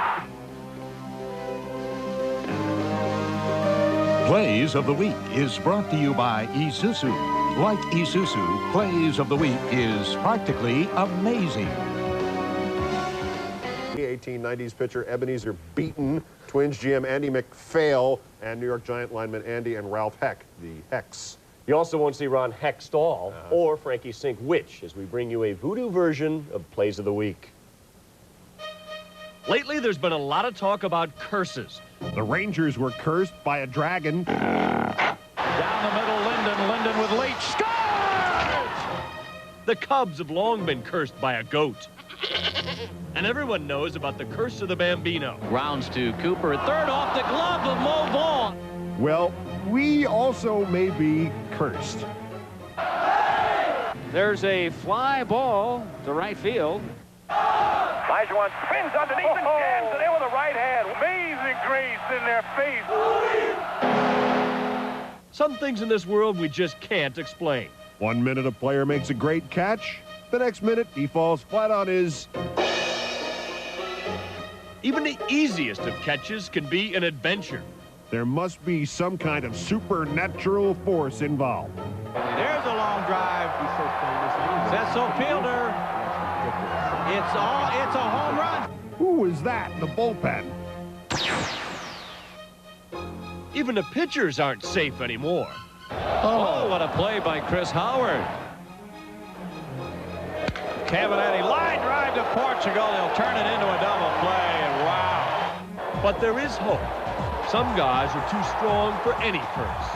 Plays of the Week is brought to you by Isuzu. Like Isuzu, Plays of the Week is practically amazing. The 1890s pitcher Ebenezer Beaton, Twins GM Andy McPhail, and New York Giant lineman Andy and Ralph Heck, the Hecks. You also won't see Ron Hextall or Frankie Sink Witch as we bring you a voodoo version of Plays of the Week. Lately, there's been a lot of talk about curses. The Rangers were cursed by a dragon. Down the middle, Linden with Leach. Scores! The Cubs have long been cursed by a goat. And everyone knows about the curse of the Bambino. Grounds to Cooper. Third off the glove of Mo Vaughn. Well, we also may be cursed. There's a fly ball to right field. Bajuan spins underneath and jams it in with a right hand. Amazing grace in their face. Some things in this world we just can't explain. 1 minute a player makes a great catch. The next minute he falls flat on his... Even the easiest of catches can be an adventure. There must be some kind of supernatural force involved. There's a long drive. Cecil Fielder. It's a home run. Who was that in the bullpen? Even the pitchers aren't safe anymore. Oh, what a play by Chris Howard. Cavanetti, line drive to Portugal. He'll turn it into a double play, and wow. But there is hope. Some guys are too strong for any curse.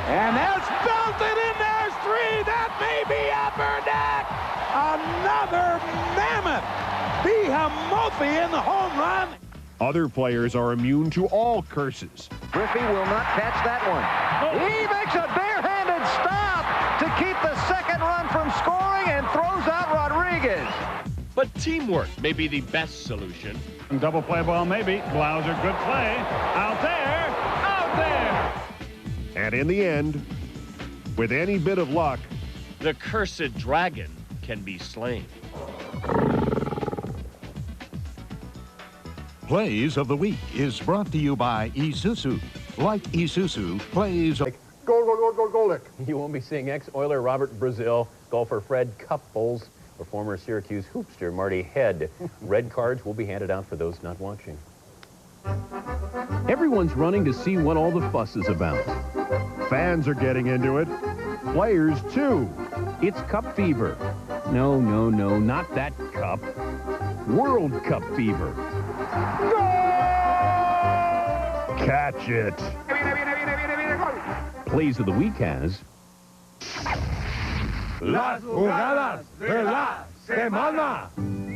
And that's belted in. There's three. That may be upper deck. Another mammoth behemoth in the home run. Other players are immune to all curses. Griffey will not catch that one. He makes a barehanded stop to keep the second run from scoring and throws out Rodriguez. But teamwork may be the best solution. Double play ball, maybe. Blauser, good play. Out there. Out there. And in the end, with any bit of luck, the cursed dragon can be slain. Plays of the Week is brought to you by Isuzu. Like Isuzu, Plays of... Goal. You won't be seeing ex-Oiler Robert Brazil, golfer Fred Couples, or former Syracuse hoopster Marty Head. Red cards will be handed out for those not watching. Everyone's running to see what all the fuss is about. Fans are getting into it. Players, too. It's Cup fever. No, not that cup. World Cup fever. Catch it. Plays of the Week has... Las jugadas de la semana.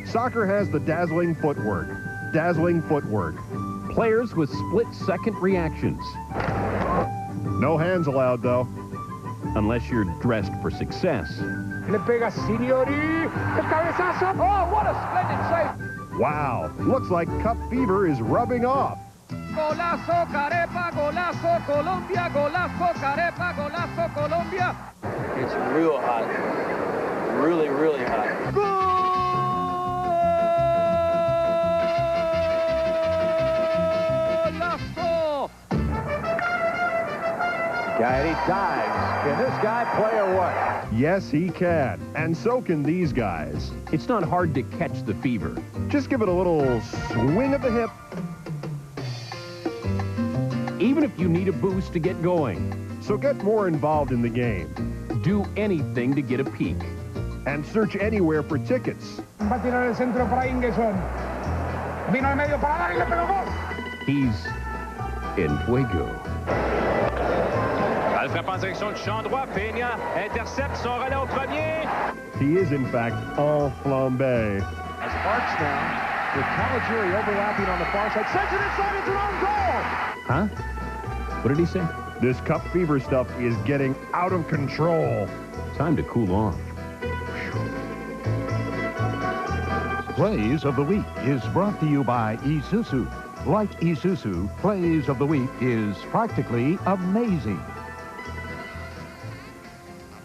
Soccer has the dazzling footwork. Dazzling footwork. Players with split-second reactions. No hands allowed, though. Unless you're dressed for success. Le pega Signori. El cabezazo. Oh, what a splendid save. Wow. Looks like Cup fever is rubbing off. Golazo, Carepa, golazo, Colombia, golazo, Carepa, golazo, Colombia. It's real hot. Really, really hot. Golazo! Guy dives. Can this guy play or what? Yes, he can. And so can these guys. It's not hard to catch the fever. Just give it a little swing of the hip. Even if you need a boost to get going. So get more involved in the game. Do anything to get a peek. And search anywhere for tickets. Va a tirar el centro para Ingerson. Vino al medio para dar y le pegó gol. He's en fuego. Elle frappe en direction du champ droit. Peña intercepte son relais au premier. He is, in fact, en flambe. As Sparks now, with Caligiuri overlapping on the far side, sends it inside, it's an own goal! Huh? What did he say? This cup fever stuff is getting out of control. Time to cool off. Plays of the Week is brought to you by Isuzu. Like Isuzu, Plays of the Week is practically amazing.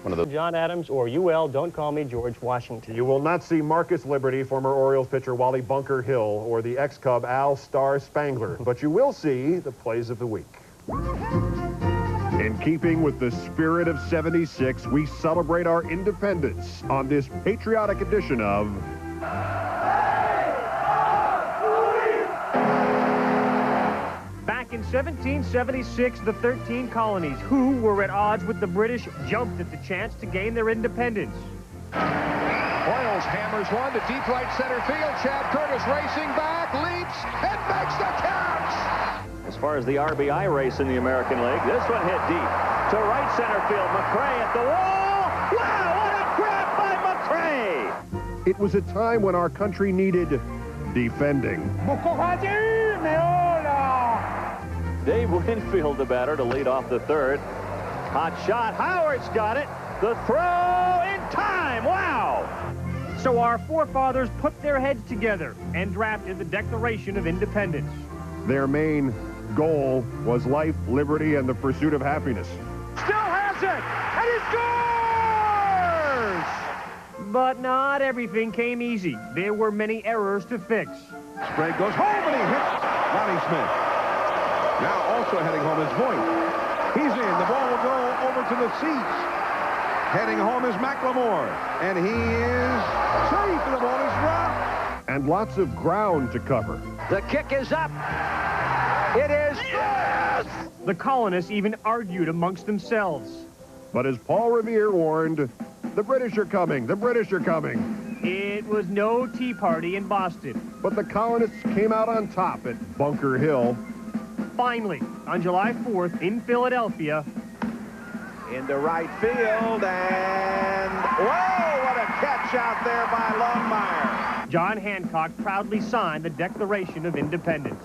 One of the John Adams or UL, don't call me George Washington. You will not see Marcus Liberty, former Orioles pitcher Wally Bunker Hill, or the ex-Cub Al Star Spangler, but you will see the Plays of the Week. In keeping with the spirit of '76, we celebrate our independence on this patriotic edition of Back in 1776, the 13 colonies who were at odds with the British jumped at the chance to gain their independence. Boyles hammers one to deep right center field. Chad Curtis racing back, leaps, and makes the catch! As far as the RBI race in the American League, this one hit deep to right center field. McRae at the wall. Wow, what a grab by McRae! It was a time when our country needed defending. Dave Winfield, the batter, to lead off the third. Hot shot. Howard's got it. The throw in time. Wow! So our forefathers put their heads together and drafted the Declaration of Independence. Their main goal was life, liberty, and the pursuit of happiness. Still has it, and he scores! But not everything came easy. There were many errors to fix. Sprague goes home, and he hits Ronnie Smith. Now also heading home is Voigt. He's in. The ball will go over to the seats. Heading home is McLemore. And he is safe, and the ball is dropped. And lots of ground to cover. The kick is up. It is. Yes! The colonists even argued amongst themselves. But as Paul Revere warned, the British are coming. The British are coming. It was no tea party in Boston. But the colonists came out on top at Bunker Hill. Finally, on July 4th in Philadelphia. Into right field, and whoa, what a catch out there by Longmire. John Hancock proudly signed the Declaration of Independence.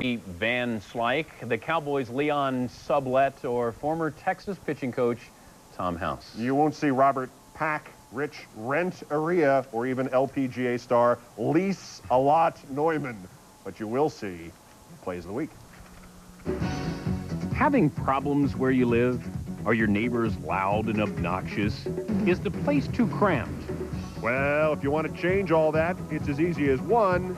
Van Slyke, the Cowboys' Leon Sublette, or former Texas pitching coach Tom House. You won't see Robert Pack, Rich Renteria, or even LPGA star Lise Alot Neumann, but you will see Plays of the Week. Having problems where you live? Are your neighbors loud and obnoxious? Is the place too cramped? Well, if you want to change all that, it's as easy as 1,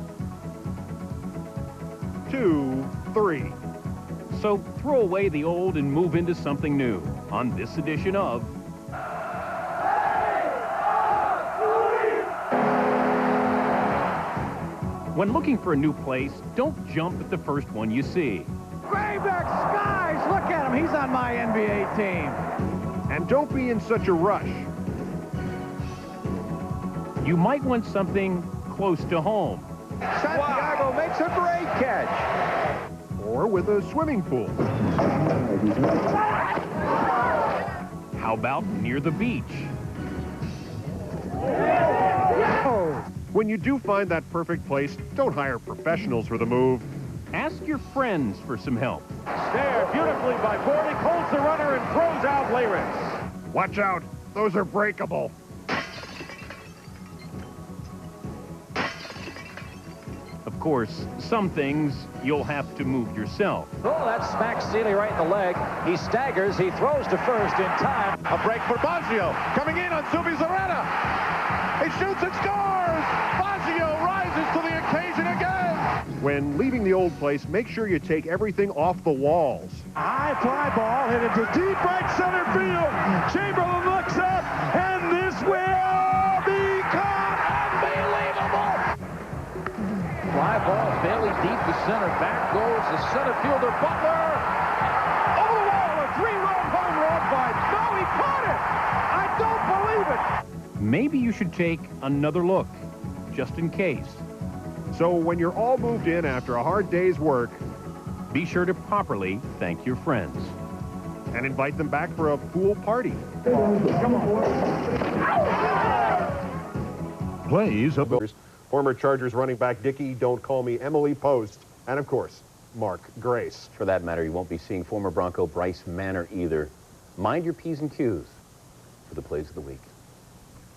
2, 3. So throw away the old and move into something new on this edition of When looking for a new place, don't jump at the first one you see. Graybeck Skies, look at him. He's on my NBA team. And don't be in such a rush. You might want something close to home. Santiago makes a great catch. Or with a swimming pool. How about near the beach? When you do find that perfect place, don't hire professionals for the move. Ask your friends for some help. Snared beautifully by Bordick, holds the runner and throws out Leyritz. Watch out, those are breakable. Of course, some things you'll have to move yourself. Oh, that smacks Seeley right in the leg. He staggers, he throws to first in time. A break for Baggio. Coming in on Subi Zaretta. He shoots and scores! Baggio rises to the occasion again! When leaving the old place, make sure you take everything off the walls. High fly ball hit into deep right center field. Chamberlain looks up, and this will be caught. Unbelievable! Fly ball barely deep to center. Back goes the center fielder, Butler. Over the wall, a three-run home run by... No, he caught it! I don't believe it! Maybe you should take another look, just in case. So when you're all moved in after a hard day's work, Be sure to properly thank your friends. And invite them back for a pool party. Plays of the... Former Chargers running back Dickie, Don't Call Me Emily Post, and of course, Mark Grace. For that matter, you won't be seeing former Bronco Bryce Manor either. Mind your P's and Q's for the plays of the week.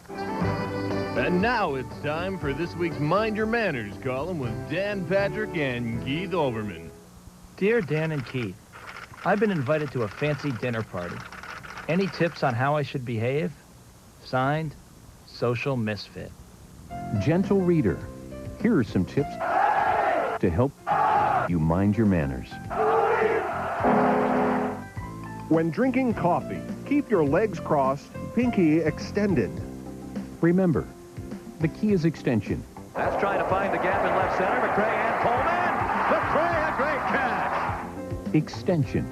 And now it's time for this week's Mind Your Manners column with Dan Patrick and Keith Olbermann. Dear Dan and Keith, I've been invited to a fancy dinner party. Any tips on how I should behave? Signed, Social Misfit. Gentle reader, here are some tips to help you mind your manners. When drinking coffee, keep your legs crossed, pinky extended. Remember, the key is extension. That's trying to find the gap in left center. McCray and Coleman. McCray, a great catch. Extension.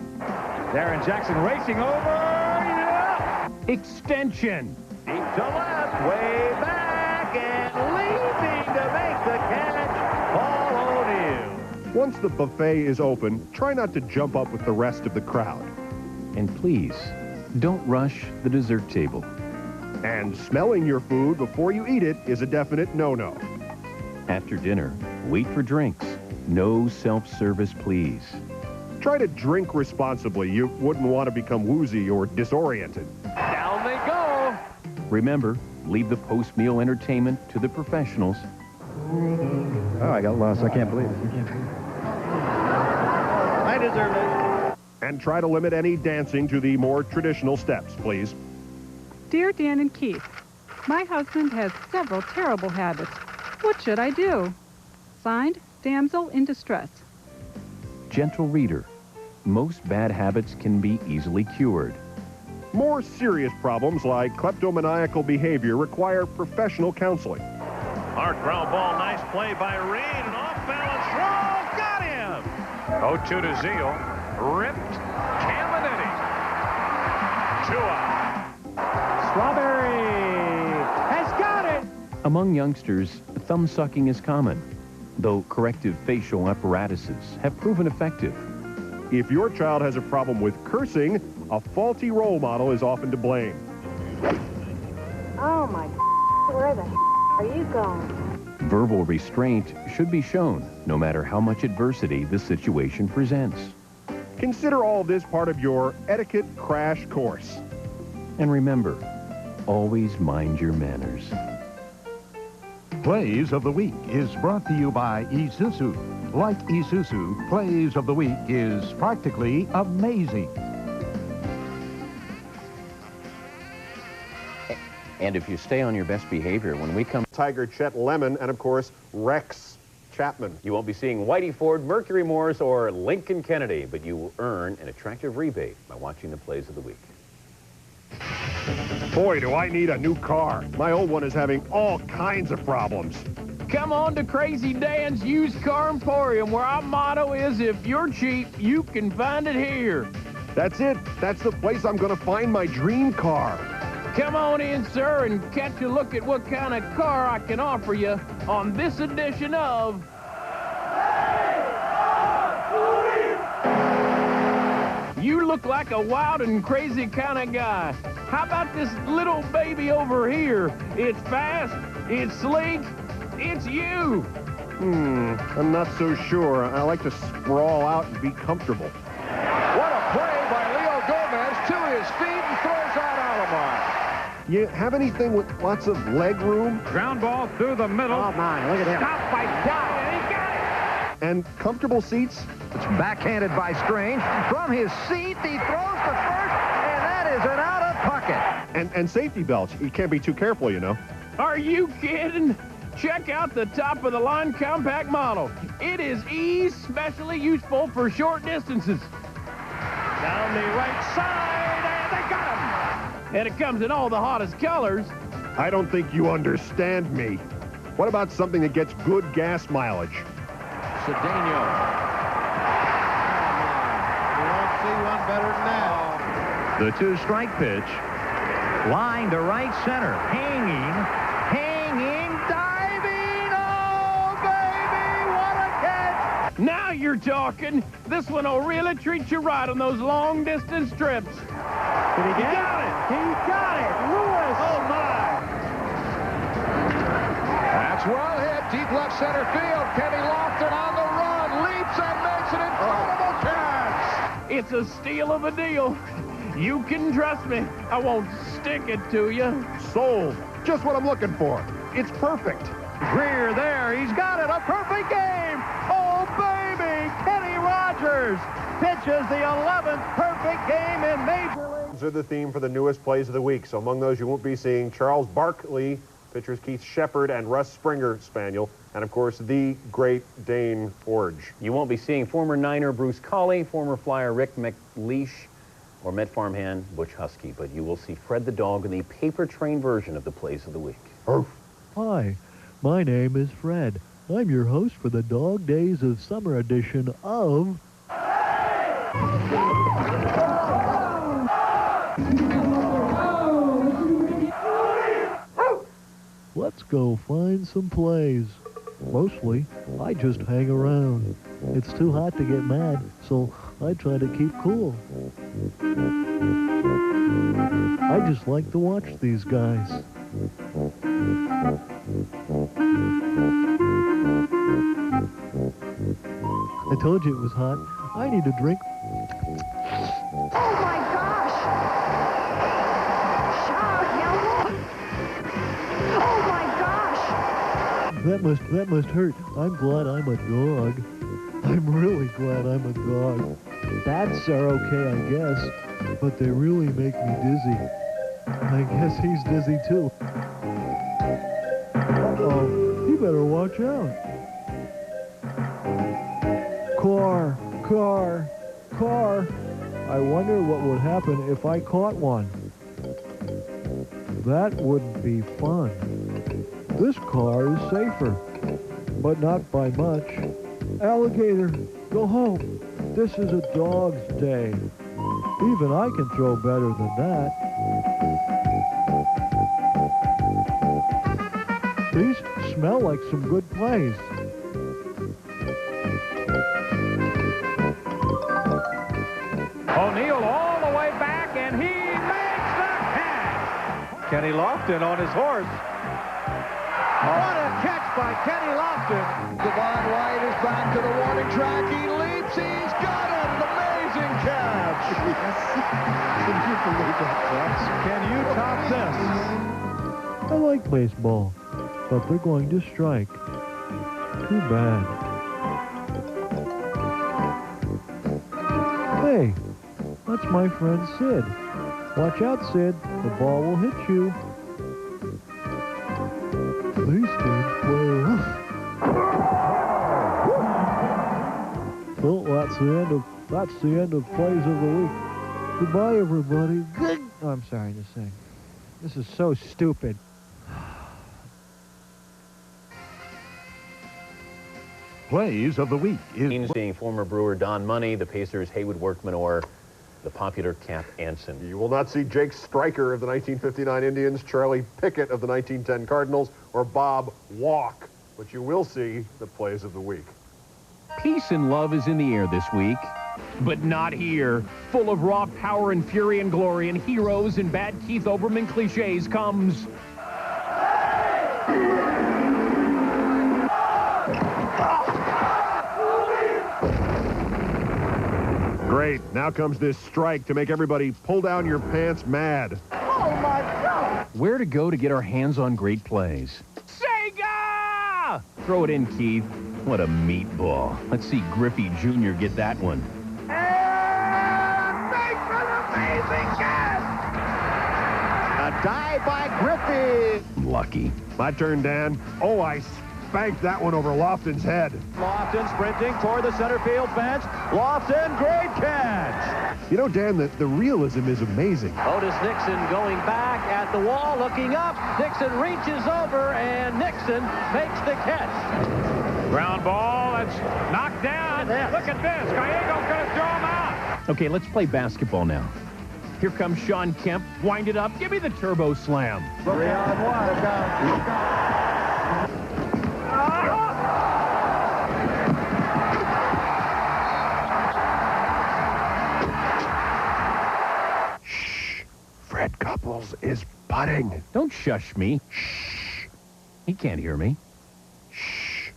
Darren Jackson racing over. Yeah. Extension. Deep to left, way back, and leaping to make the catch, Paul O'Neill. Once the buffet is open, try not to jump up with the rest of the crowd. And please, don't rush the dessert table. And smelling your food before you eat it is a definite no-no. After dinner, wait for drinks. No self-service, please. Try to drink responsibly. You wouldn't want to become woozy or disoriented. Down they go. Remember, leave the post-meal entertainment to the professionals. Oh, I got lost. I can't believe it. I deserve it. And try to limit any dancing to the more traditional steps, please. Dear Dan and Keith, my husband has several terrible habits. What should I do? Signed, Damsel in Distress. Gentle reader, most bad habits can be easily cured. More serious problems like kleptomaniacal behavior require professional counseling. Hard ground ball, nice play by Reed, and off-balance throw, got him! 0-2 to Zeal, ripped, Caminetti. 2 out. Strawberry has got it! Among youngsters, thumb-sucking is common, though corrective facial apparatuses have proven effective. If your child has a problem with cursing, a faulty role model is often to blame. Oh my, where the are you going? Verbal restraint should be shown, no matter how much adversity the situation presents. Consider all this part of your etiquette crash course. And remember, always mind your manners. Plays of the Week is brought to you by Isuzu. Like Isuzu, Plays of the Week is practically amazing. And if you stay on your best behavior, when we come... Tiger Chet Lemon and, of course, Rex Chapman. You won't be seeing Whitey Ford, Mercury Morris, or Lincoln Kennedy, but you will earn an attractive rebate by watching the Plays of the Week. Boy, do I need a new car. My old one is having all kinds of problems. Come on to Crazy Dan's Used Car Emporium, where our motto is, if you're cheap, you can find it here. That's it. That's the place I'm going to find my dream car. Come on in, sir, and catch a look at what kind of car I can offer you on this edition of... You look like a wild and crazy kind of guy. How about this little baby over here? It's fast, it's sleek, it's you. I'm not so sure. I like to sprawl out and be comfortable. What a play by Leo Gomez to his feet and throws out Alomar. You have anything with lots of leg room? Ground ball through the middle. Oh, my, look at him. Stop by Dow. He got it. And comfortable seats? It's backhanded by Strange. From his seat, he throws to first, and that is an out of pocket. And safety belts. You can't be too careful, you know. Are you kidding? Check out the top-of-the-line compact model. It is especially useful for short distances. Down the right side, and they got him. And it comes in all the hottest colors. I don't think you understand me. What about something that gets good gas mileage? Cedeno. You won't see one better than that. The 2-strike pitch. Line to right center. Hanging, diving. Oh, baby, what a catch. Now you're talking. This one will really treat you right on those long-distance trips. Did he get it? He got it. Lewis. Oh, my. That's well hit. Deep left center field. Kenny Lofton on the run. Leaps and makes an incredible catch. It's a steal of a deal. You can trust me. I won't stick it to you. Sold. Just what I'm looking for. It's perfect. Greer there. He's got it. A perfect game. Oh, baby. Kenny Rogers pitches the 11th perfect game in Major League. These are the theme for the newest plays of the week. So among those you won't be seeing Charles Barkley, pitchers Keith Shepard and Russ Springer Spaniel, and of course the Great Dane Forge. You won't be seeing former Niner Bruce Colley, former Flyer Rick McLeish, or Met farmhand Butch Husky, but you will see Fred the dog in the paper train version of the plays of the week. Hi, my name is Fred. I'm your host for the Dog Days of Summer edition of... Let's go find some plays. Mostly, I just hang around. It's too hot to get mad, so I try to keep cool. I just like to watch these guys. I told you it was hot. I need a drink. Oh my gosh! Oh my gosh! That must hurt. I'm glad I'm a dog. I'm really glad I'm a dog. Bats are okay, I guess, but they really make me dizzy. I guess he's dizzy too. Uh-oh, he better watch out. Car, car, car. I wonder what would happen if I caught one. That wouldn't be fun. This car is safer, but not by much. Alligator, go home. This is a dog's day. Even I can throw better than that. These smell like some good plays. O'Neill all the way back, and he makes the catch. Kenny Lofton on his horse. What a catch by Kenny Lofton. Devon White is back to the warning track. He leaps. He's got it. An amazing catch. Can you believe that? Can you top this? I like baseball, but they're going to strike. Too bad. Hey, that's my friend Sid. Watch out, Sid. The ball will hit you. These teams play rough. Well, that's the end of plays of the week. Goodbye, everybody. Oh, I'm sorry to sing. This is so stupid. Plays of the week is... Being former Brewer Don Money, the Pacers' Haywood Workman, or the popular Cap Anson. You will not see Jake Stryker of the 1959 Indians, Charlie Pickett of the 1910 Cardinals, or Bob Walk, but you will see the plays of the week. Peace and love is in the air this week, but not here. Full of raw power and fury and glory and heroes and bad Keith Olbermann cliches comes... Great. Now comes this strike to make everybody pull down your pants mad. Oh my God! Where to go to get our hands on great plays? Sega! Throw it in, Keith. What a meatball. Let's see Griffey Jr. get that one. And makes an amazing catch! A dive by Griffey. Lucky. My turn, Dan. Oh, I spanked that one over Lofton's head. Lofton sprinting toward the center field fence. Lofton, great catch. You know, Dan, the realism is amazing. Otis Nixon going back at the wall, looking up. Nixon reaches over, and Nixon makes the catch. Ground ball, it's knocked down. Look at this. Gallego's going to throw him out. Okay, let's play basketball now. Here comes Sean Kemp. Wind it up. Give me the turbo slam. 3 on 1. Rotting. Don't shush me. Shh. He can't hear me. Shh.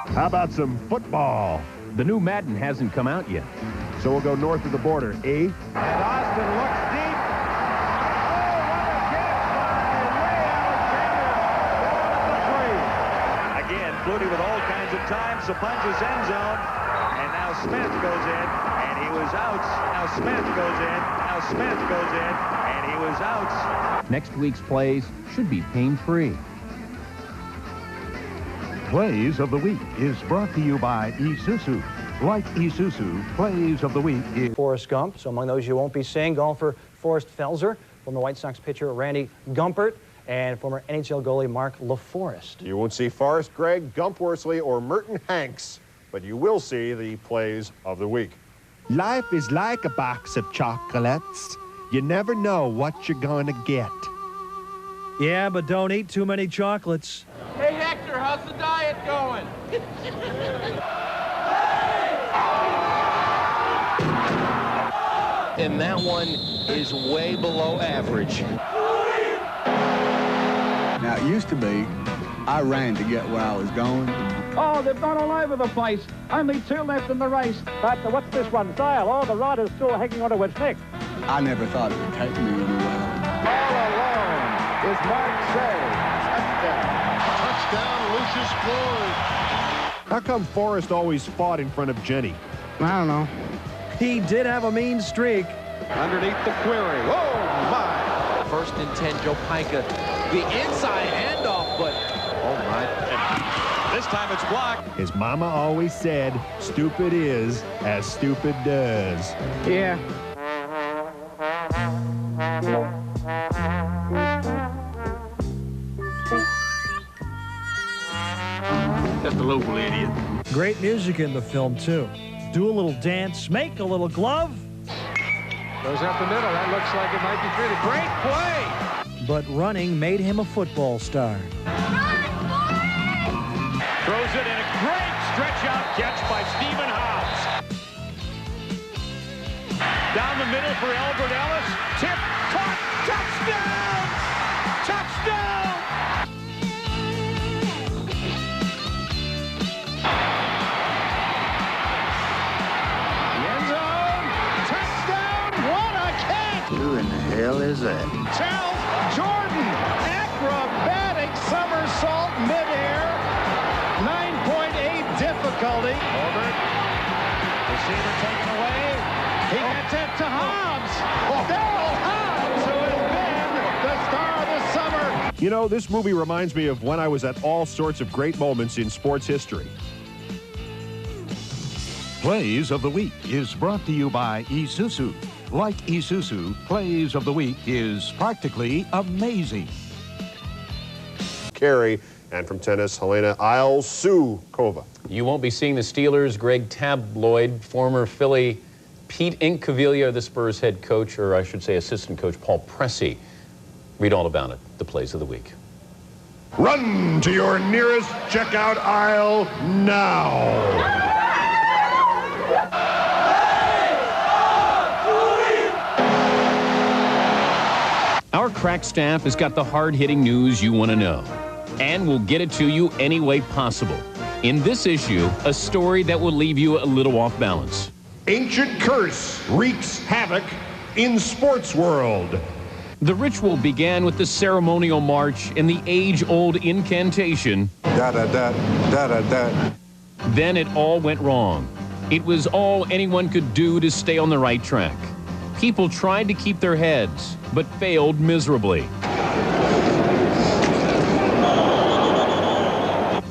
How about some football? The new Madden hasn't come out yet. So we'll go north of the border, eh? And Austin looks deep. Oh, what a catch by Ray Alexander. Again, Flutie with all kinds of time. Sapunja's end zone. And now Smith goes in. And he was out. Now Smith goes in. Now Smith goes in. And he was out. Next week's plays should be pain-free. Plays of the Week is brought to you by Isuzu. Like Isuzu, Plays of the Week is... Forrest Gump. So among those you won't be seeing, golfer Forrest Felser, former White Sox pitcher Randy Gumpert, and former NHL goalie Mark LaForest. You won't see Forrest Gregg, Gump Worsley, or Merton Hanks, but you will see the Plays of the Week. Life is like a box of chocolates. You never know what you're going to get. Yeah, but don't eat too many chocolates. Hey, Hector, how's the diet going? And that one is way below average. Now, it used to be, I ran to get where I was going. Oh, they've gone all over the place. Only 2 left in the race. But what's this one? Style. Oh, the rider's still hanging onto its neck. I never thought it would take me anywhere. All alone is Mark Say. Touchdown, Lucius Floyd. How come Forrest always fought in front of Jenny? I don't know. He did have a mean streak. Underneath the query. Oh, my. First and 10, Joe Pica. The inside handoff, but oh, my. And this time it's blocked. His mama always said, stupid is as stupid does. Yeah. Just a local idiot. Great music in the film, too. Do a little dance, make a little glove. Goes up the middle. That looks like it might be pretty. Great play. But running made him a football star. Throws it in a great stretch-out catch by Stephen Hobbs. Down the middle for Albert Ellis. Tip, caught, touchdown! Touchdown! The end zone. Touchdown! What a catch! Who in the hell is that? Charles Jordan. Acrobatic somersault midair. 9.8 difficulty. Over. Receiver taken away. He gets it to Hobbs. Darryl Hobbs, who has been the star of the summer. You know, this movie reminds me of when I was at all sorts of great moments in sports history. Plays of the Week is brought to you by Isuzu. Like Isuzu, Plays of the Week is practically amazing. Carey, and from tennis, Helena Ilsukova. You won't be seeing the Steelers' Greg Tabloid, former Philly Pete Incaviglia, the Spurs head coach, or I should say assistant coach Paul Pressey. Read all about it, the Plays of the Week. Run to your nearest checkout aisle now. Our crack staff has got the hard-hitting news you want to know. And we'll get it to you any way possible. In this issue, a story that will leave you a little off balance. Ancient curse wreaks havoc in sports world. The ritual began with the ceremonial march and the age-old incantation. Da-da-da, da-da-da. Then it all went wrong. It was all anyone could do to stay on the right track. People tried to keep their heads, but failed miserably.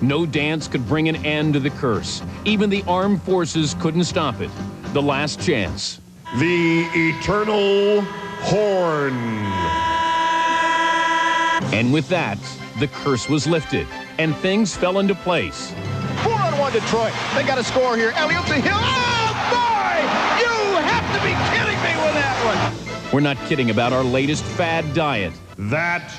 No dance could bring an end to the curse. Even the armed forces couldn't stop it. The last chance. The eternal horn. And with that, the curse was lifted, and things fell into place. 4-on-1 Detroit. They got a score here. Elliott to Hill. Oh, boy! You have to be kidding me with that one. We're not kidding about our latest fad diet. That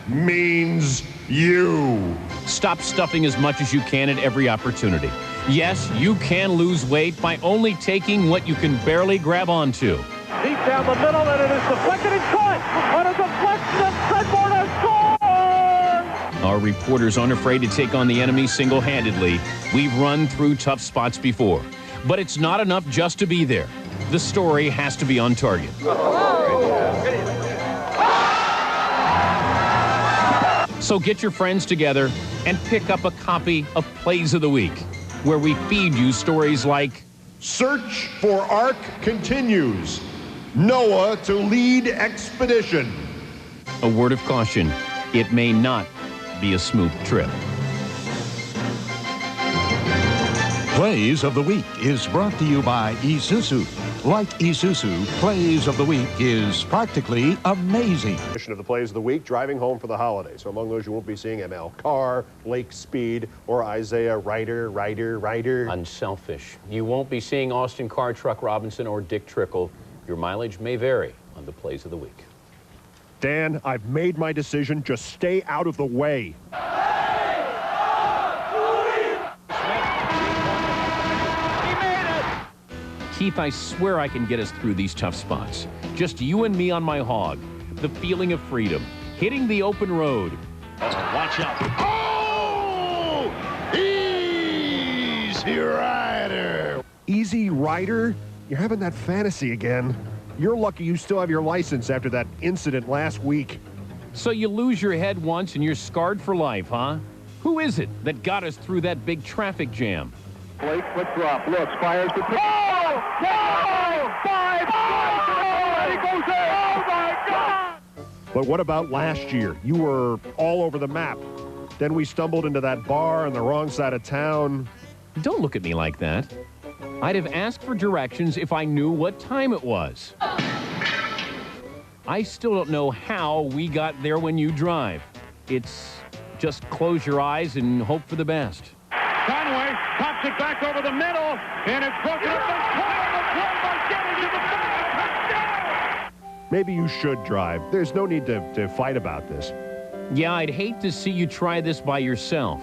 means you. Stop stuffing as much as you can at every opportunity. Yes, you can lose weight by only taking what you can barely grab onto. Deep down the middle, and it is deflected and caught on a deflection. Treadborn has scored! Our reporters aren't afraid to take on the enemy single-handedly. We've run through tough spots before. But it's not enough just to be there. The story has to be on target. So get your friends together and pick up a copy of Plays of the Week, where we feed you stories like Search for Ark continues. Noah to lead expedition. A word of caution, it may not be a smooth trip. Plays of the Week is brought to you by Isuzu. Like Isuzu, Plays of the Week is practically amazing. Edition of the Plays of the Week, driving home for the holidays. So among those you won't be seeing ML Carr, Lake Speed, or Isaiah Ryder. Unselfish. You won't be seeing Austin Carr, Truck Robinson, or Dick Trickle. Your mileage may vary on the Plays of the Week. Dan, I've made my decision. Just stay out of the way. Keith, I swear I can get us through these tough spots. Just you and me on my hog. The feeling of freedom. Hitting the open road. Watch out. Oh! Easy Rider. Easy Rider? You're having that fantasy again. You're lucky you still have your license after that incident last week. So you lose your head once and you're scarred for life, huh? Who is it that got us through that big traffic jam? Blake, flip drop, looks, fires the... Oh! No! Five! And he goes in! Oh, my God! But what about last year? You were all over the map. Then we stumbled into that bar on the wrong side of town. Don't look at me like that. I'd have asked for directions if I knew what time it was. I still don't know how we got there when you drive. It's just close your eyes and hope for the best. Conway pops it back over the middle, and it's broken up and caught on the play by getting to the back. Touchdown! Maybe you should drive. There's no need to fight about this. Yeah, I'd hate to see you try this by yourself.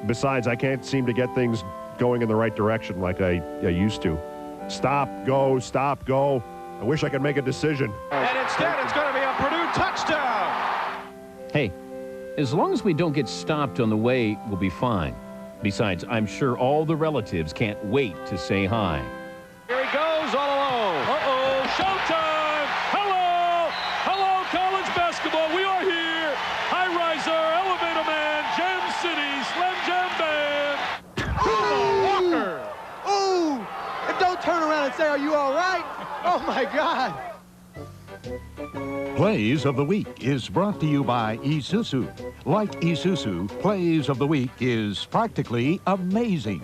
Besides, I can't seem to get things going in the right direction like I used to. Stop, go, stop, go. I wish I could make a decision. And instead, it's going to be a Purdue touchdown. Hey, as long as we don't get stopped on the way, we'll be fine. Besides, I'm sure all the relatives can't wait to say hi. Here he goes all alone. Uh-oh, showtime! Hello! Hello, college basketball. We are here. High riser, elevator man, Jam City, Slim Jam Band. Walker. Ooh! And don't turn around and say, are you all right? Oh, my God. Plays of the Week is brought to you by Isuzu. Like Isuzu, Plays of the Week is practically amazing.